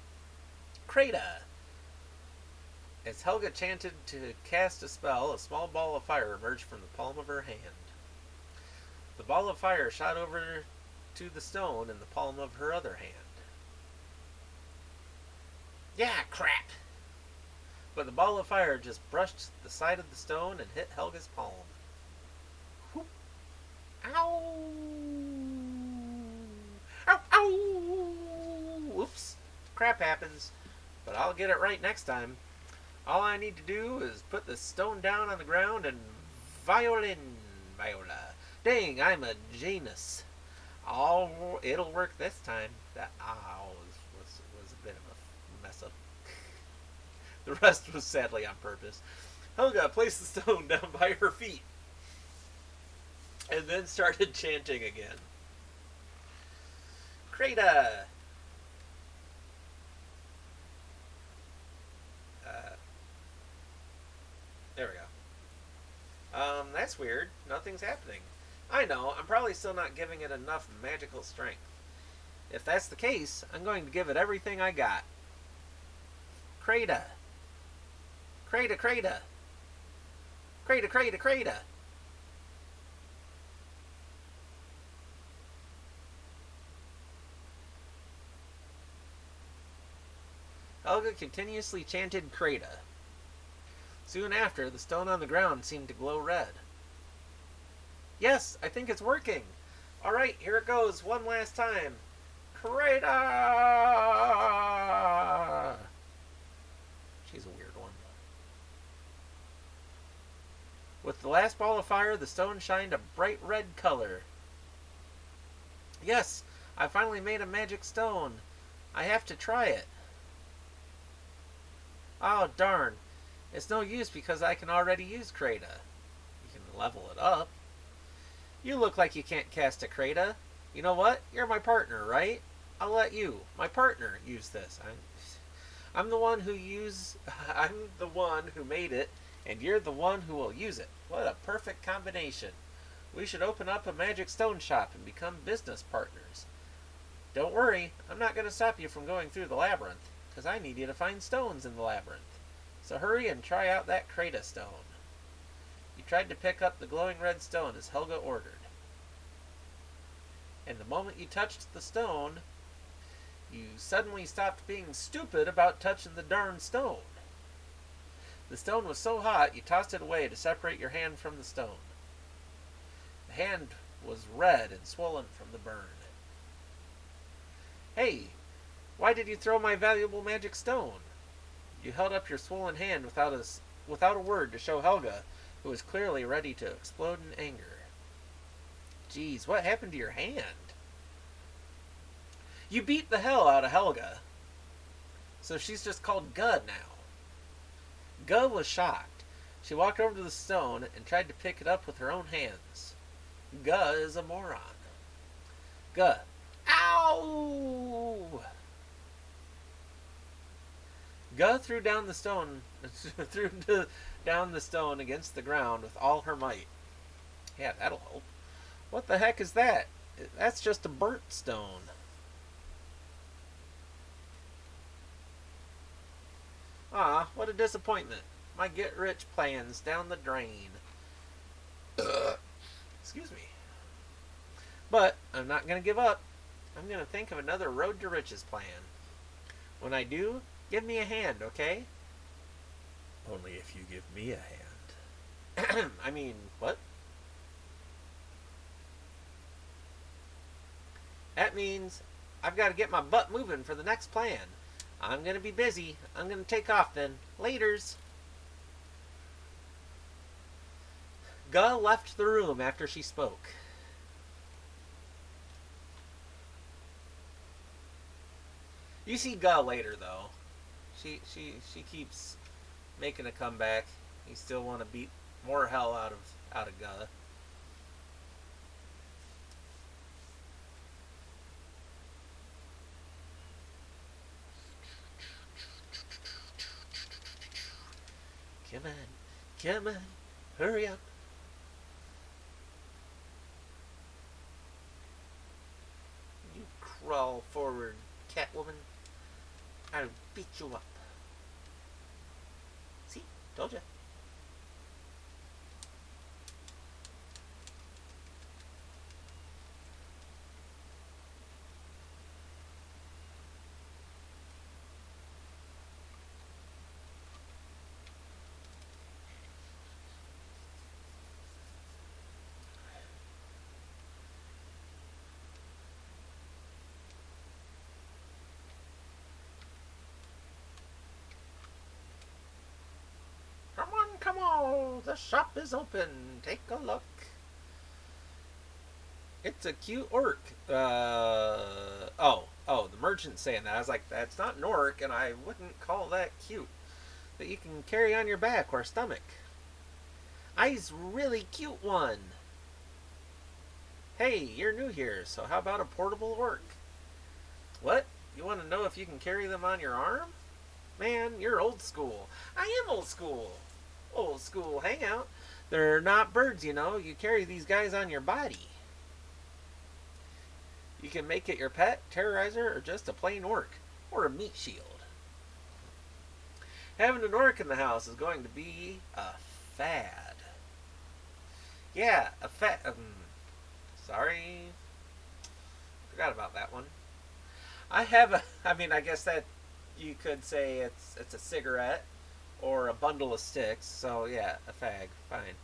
Krata. As Helga chanted to cast a spell, a small ball of fire emerged from the palm of her hand. The ball of fire shot over to the stone in the palm of her other hand. Yeah, crap. but the ball of fire just brushed the side of the stone and hit Helga's palm. Whoop. Ow! Ow! Ow! Whoops. Crap happens, but I'll get it right next time. All I need to do is put the stone down on the ground and Viola. Dang, I'm a genius. Oh, it'll work this time. That was a bit of a mess up. The rest was sadly on purpose. Helga placed the stone down by her feet and then started chanting again. Kreda! There we go. That's weird. Nothing's happening. I know, I'm probably still not giving it enough magical strength. If that's the case, I'm going to give it everything I got. Kreda. Kreda, Kreda. Kreda, Kreda, Kreda. Helga continuously chanted Kreda. Soon after, the stone on the ground seemed to glow red. Yes, I think it's working. Alright, here it goes one last time. Kreda! She's a weird one. With the last ball of fire, the stone shined a bright red color. Yes, I finally made a magic stone. I have to try it. Oh, darn. It's no use because I can already use Kreda. You can level it up. You look like you can't cast a Kreda. You know what? You're my partner, right? I'll let you, my partner, use this. I'm the one who I'm the one who made it, and you're the one who will use it. What a perfect combination. We should open up a magic stone shop and become business partners. Don't worry, I'm not going to stop you from going through the labyrinth, because I need you to find stones in the labyrinth. So hurry and try out that Kreda stone. He tried to pick up the glowing red stone as Helga ordered. And the moment you touched the stone, you suddenly stopped being stupid about touching the darn stone. The stone was so hot, you tossed it away to separate your hand from the stone. The hand was red and swollen from the burn. Hey, why did you throw my valuable magic stone? You held up your swollen hand without a word to show Helga, who was clearly ready to explode in anger. Geez, what happened to your hand? You beat the hell out of Helga. So she's just called Gud now. Gud was shocked. She walked over to the stone and tried to pick it up with her own hands. Gud is a moron. Gud. Ow! Gud threw down the stone against the ground with all her might. Yeah, that'll help. What the heck is that? That's just a burnt stone. Ah, what a disappointment. My get-rich plans down the drain. Excuse me. But I'm not going to give up. I'm going to think of another road to riches plan. When I do, give me a hand, okay? Only if you give me a hand. I mean, what? That means I've got to get my butt moving for the next plan. I'm going to be busy. I'm going to take off then. Laters. Guh left the room after she spoke. You see Guh later, though. She keeps making a comeback. You still want to beat more hell out of Guh. Come on, hurry up. You crawl forward, Catwoman. I'll beat you up. See? Told ya. the shop is open. Take a look. It's a cute orc. The merchant's saying that. I was like, that's not an orc, and I wouldn't call that cute. That you can carry on your back or stomach. I's really cute one. Hey, you're new here, so how about a portable orc? What? You want to know if you can carry them on your arm? Man, you're old school. I am old school. Old school hangout. They're not birds, you know. You carry these guys on your body. You can make it your pet, terrorizer, or just a plain orc. Or a meat shield. Having an orc in the house is going to be a fad. Yeah, a fad. Sorry. Forgot about that one. I guess that you could say it's a cigarette or a bundle of sticks. So yeah, a fag, fine.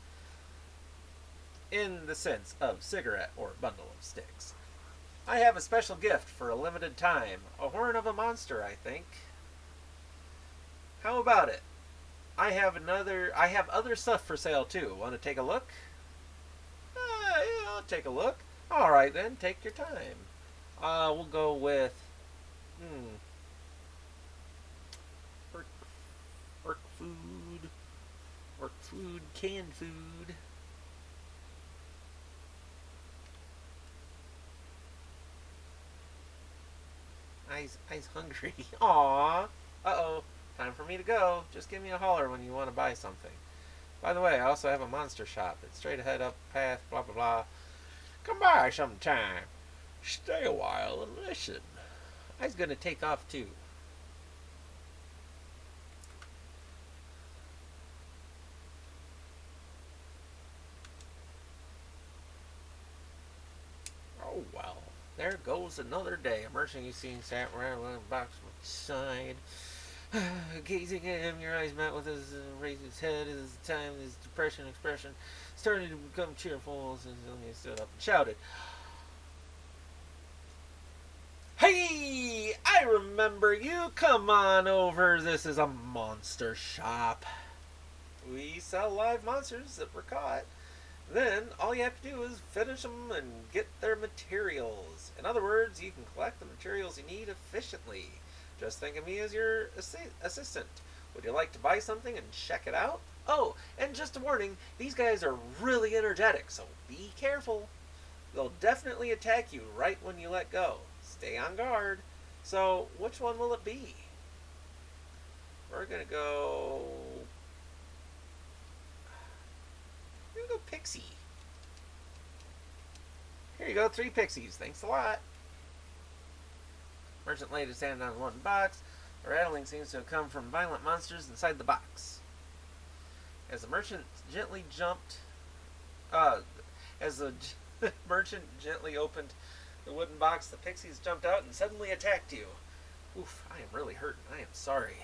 In the sense of cigarette or bundle of sticks. I have a special gift for a limited time. A horn of a monster, I think. How about it? I have other stuff for sale too. Want to take a look? Yeah, I'll take a look. Alright then, take your time. We'll go with orc food, canned food. I's hungry. Aww. Uh-oh. Time for me to go. Just give me a holler when you want to buy something. By the way, I also have a monster shop. It's straight ahead up path, blah blah blah. Come by sometime. Stay a while and listen. I's gonna take off too. Oh well. There goes another day. A merchant you seen sat around with a box on the side. Gazing at him, your eyes met with his raised his head as the time his depression expression started to become cheerful as he stood up and shouted, "Hey, I remember you. Come on over. This is a monster shop. We sell live monsters that were caught. Then all you have to do is finish them and get their materials. In other words, you can collect the materials you need efficiently. Just think of me as your assistant. Would you like to buy something and check it out? Oh, and just a warning, these guys are really energetic, so be careful. They'll definitely attack you right when you let go. Stay on guard. So, which one will it be? We're gonna go Pixie. Here you go, 3 pixies. Thanks a lot. Merchant laid his hand on one box. The rattling seems to have come from violent monsters inside the box. As the merchant gently merchant gently opened the wooden box, the pixies jumped out and suddenly attacked you. Oof, I am really hurting. I am sorry.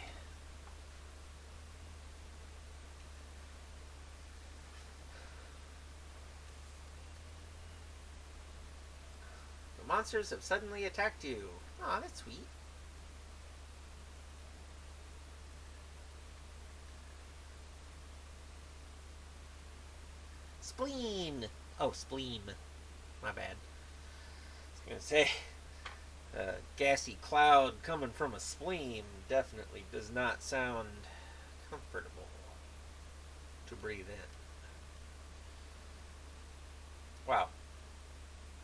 The monsters have suddenly attacked you. Aw, that's sweet. Spleen. Oh, spleen. My bad. I was gonna say, a gassy cloud coming from a spleen definitely does not sound comfortable to breathe in. Wow.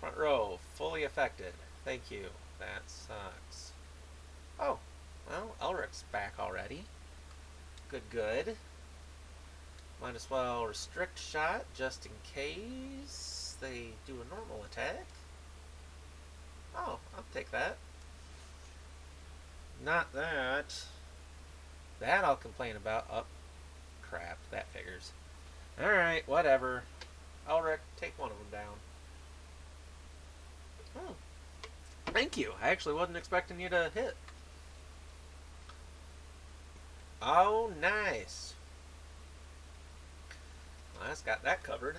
Front row, fully affected. Thank you. That sucks. Oh, well, Elric's back already. Good. Might as well restrict shot just in case they do a normal attack. Oh, I'll take that. Not that. That I'll complain about. Oh, crap. That figures. Alright, whatever. Elric, take one of them down. Oh. Thank you. I actually wasn't expecting you to hit. Oh, nice. Well, that's got that covered.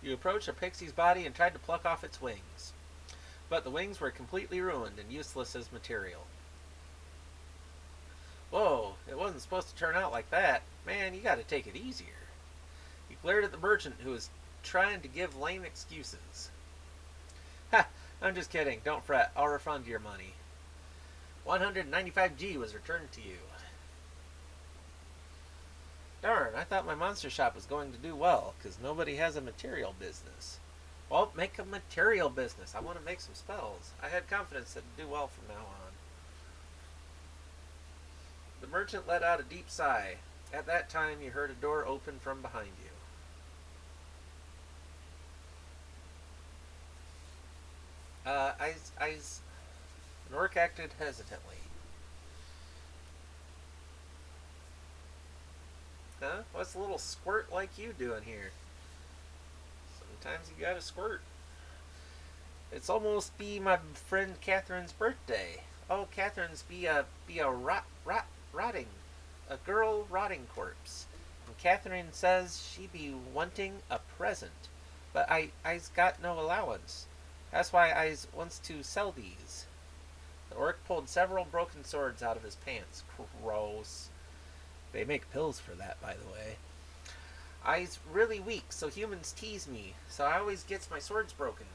You approached a pixie's body and tried to pluck off its wings, but the wings were completely ruined and useless as material. Whoa, it wasn't supposed to turn out like that. Man, you gotta take it easier. He glared at the merchant, who was trying to give lame excuses. Ha! I'm just kidding. Don't fret. I'll refund your money. 195G was returned to you. Darn, I thought my monster shop was going to do well, because nobody has a material business. Well, make a material business. I want to make some spells. I had confidence that it'd do well from now on. The merchant let out a deep sigh. At that time, you heard a door open from behind you. An orc acted hesitantly. Huh? What's a little squirt like you doing here? Sometimes you gotta squirt. It's almost be my friend Catherine's birthday. Oh, Catherine's be a rotting, a girl rotting corpse. And Catherine says she be wanting a present, but I's got no allowance. That's why I's wants to sell these. The orc pulled several broken swords out of his pants. Gross. They make pills for that, by the way. I's really weak, so humans tease me. So I always gets my swords broken.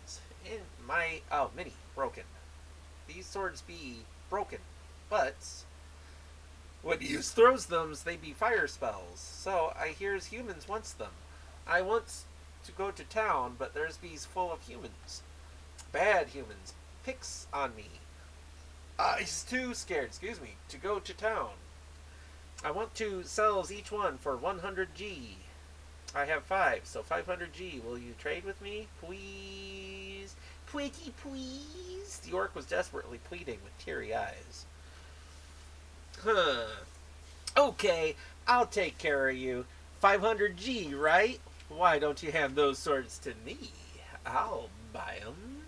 Mini broken. These swords be broken, but when you throws them, they be fire spells. So I hears humans wants them. I wants to go to town, but there's bees full of humans. Bad humans picks on me. I's too scared, to go to town. I want to sells each one for 100G. I have 5, so 500G. Will you trade with me? Please? Pretty please? The orc was desperately pleading with teary eyes. Huh. Okay, I'll take care of you. 500G, right? Why don't you hand those swords to me? I'll buy them.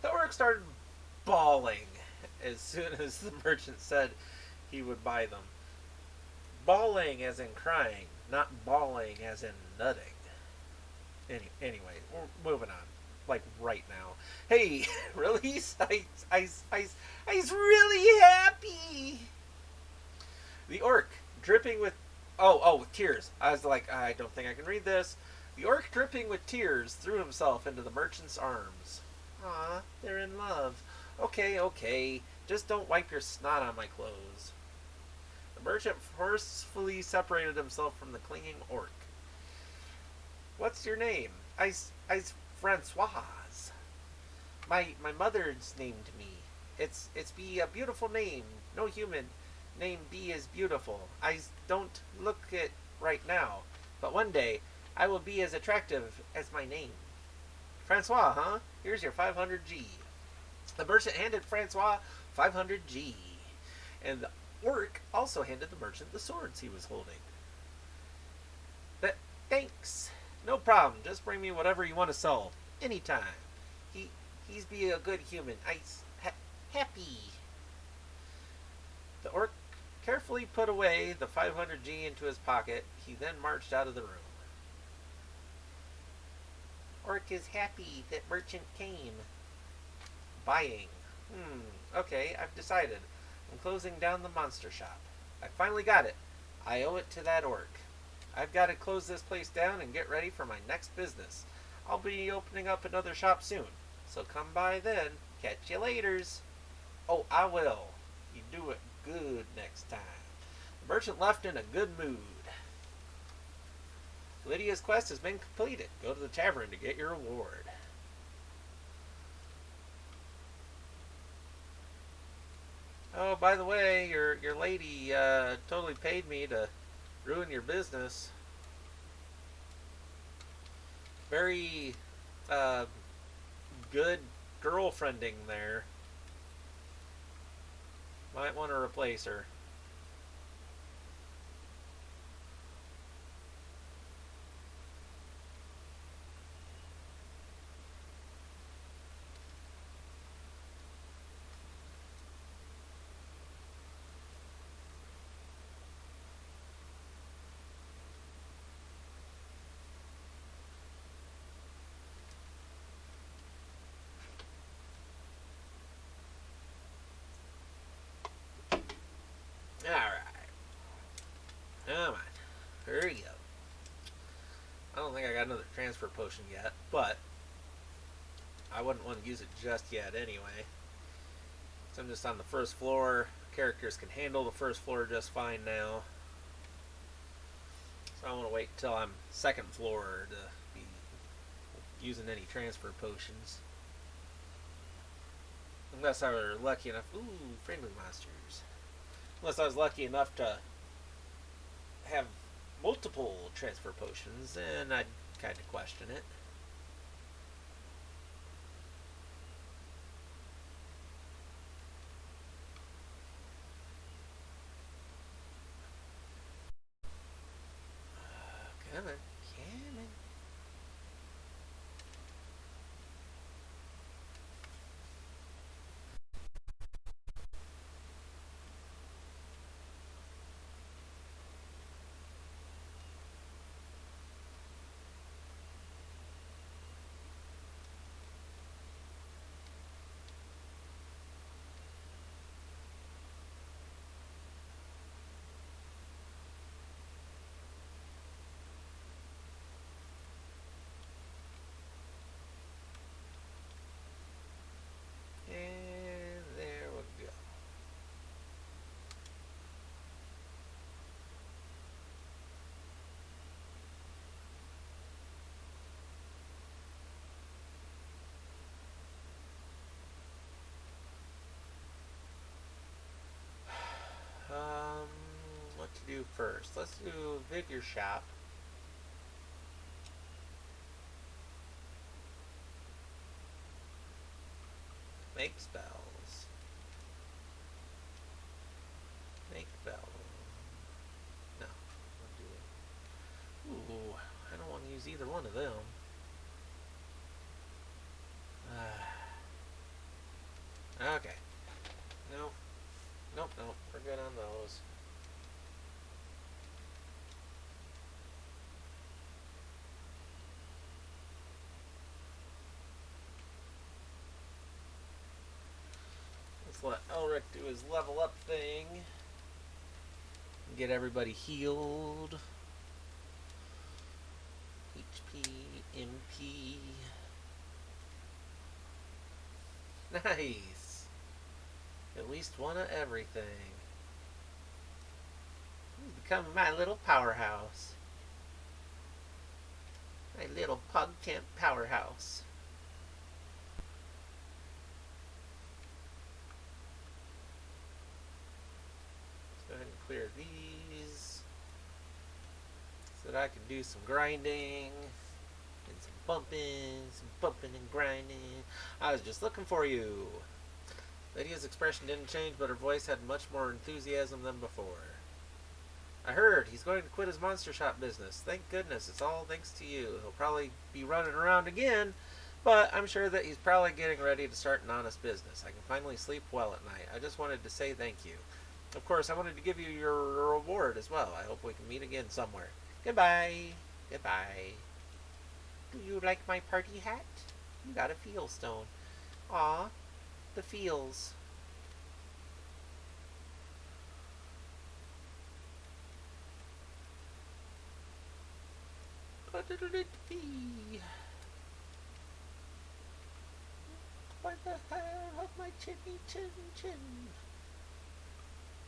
The orc started bawling as soon as the merchant said he would buy them. Bawling as in crying, not bawling as in nutting. Anyway, we're moving on. Like right now. Hey, really? I's really happy. The orc, dripping with with tears. I was like, I don't think I can read this. The orc, dripping with tears, threw himself into the merchant's arms. Aw, they're in love. Okay. Just don't wipe your snot on my clothes. The merchant forcefully separated himself from the clinging orc. What's your name? I's Francoise. My mother's named me. It's be a beautiful name. No human name be as beautiful. I don't look it right now, but one day I will be as attractive as my name. Francois, huh? Here's your 500G. The merchant handed Francois 500G, and the orc also handed the merchant the swords he was holding. Thanks. No problem. Just bring me whatever you want to sell. Anytime. He's be a good human. Happy. The orc carefully put away the 500G into his pocket. He then marched out of the room. Orc is happy that merchant came. Buying. Okay, I've decided. I'm closing down the monster shop. I finally got it. I owe it to that orc. I've got to close this place down and get ready for my next business. I'll be opening up another shop soon. So come by then. Catch you laters. Oh, I will. You do it good next time. The merchant left in a good mood. Lydia's quest has been completed. Go to the tavern to get your reward. Oh, by the way, your lady totally paid me to ruin your business. Very good girlfriending there. Might want to replace her. there you go. I don't think I got another transfer potion yet, but I wouldn't want to use it just yet anyway. So I'm just on the first floor. Characters can handle the first floor just fine now. So I want to wait until I'm second floor to be using any transfer potions. Unless I were lucky enough... Ooh, friendly monsters. Unless I was lucky enough to have multiple transfer potions, then I'd kind of question it. Come on, come on. And there we go. What to do first? Let's do Vigor Shop. Make spells. Make spells. No, I'll do it. Ooh, I don't want to use either one of them. Okay. Nope. Nope, nope. We're good on those. Let's let Elric do his level up thing. Get everybody healed. HP, MP. Nice. At least one of everything. He's become my little powerhouse. My little pug tent powerhouse. Let's go ahead and clear these so that I can do some grinding and some bumping and grinding. I was just looking for you. Lydia's expression didn't change, but her voice had much more enthusiasm than before. I heard he's going to quit his monster shop business. Thank goodness, it's all thanks to you. He'll probably be running around again, but I'm sure that he's probably getting ready to start an honest business. I can finally sleep well at night. I just wanted to say thank you. Of course, I wanted to give you your reward as well. I hope we can meet again somewhere. Goodbye. Goodbye. Do you like my party hat? You got a feel stone. Aw, the feels. What'll it be? By the hair of my chinny chin chin.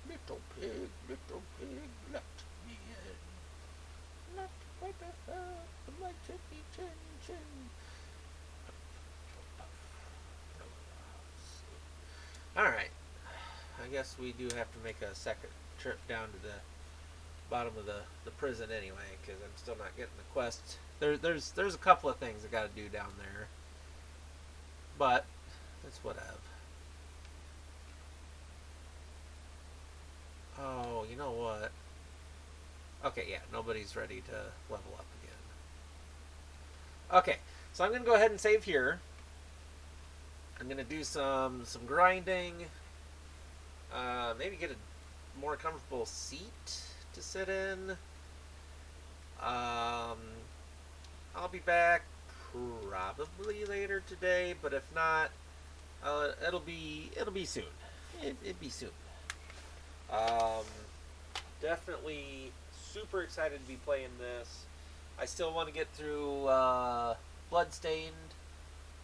Little pig, let me in. Not by the hair of my chinny chin chin. Alright. I guess we do have to make a second trip down to the bottom of the prison anyway, because I'm still not getting the quest. There's a couple of things I got to do down there, but that's whatever. Oh, you know what? Okay, yeah, nobody's ready to level up again. Okay, so I'm gonna go ahead and save here. I'm gonna do some grinding. Maybe get a more comfortable seat to sit in. I'll be back probably later today, but if not, it'll be soon. It'd be soon. Definitely super excited to be playing this. I still want to get through Bloodstained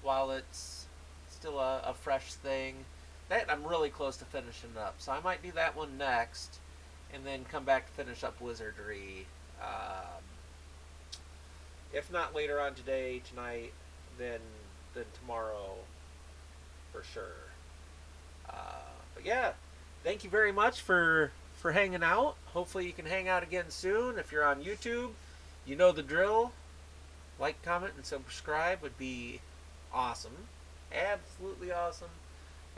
while it's still a fresh thing. That I'm really close to finishing up, so I might do that one next, and then come back to finish up Wizardry. If not later on today, tonight, then tomorrow for sure. But yeah, thank you very much for hanging out. Hopefully you can hang out again soon. If you're on YouTube, you know the drill. Like, comment, and subscribe would be awesome. Absolutely awesome.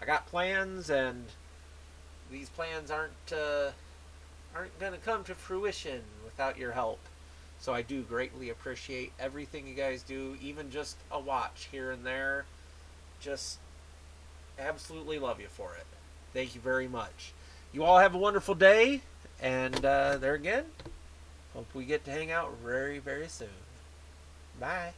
I got plans, and these plans aren't gonna come to fruition without your help. So I do greatly appreciate everything you guys do, even just a watch here and there. Just absolutely love you for it. Thank you very much. You all have a wonderful day, and there again, hope we get to hang out very, very soon. Bye.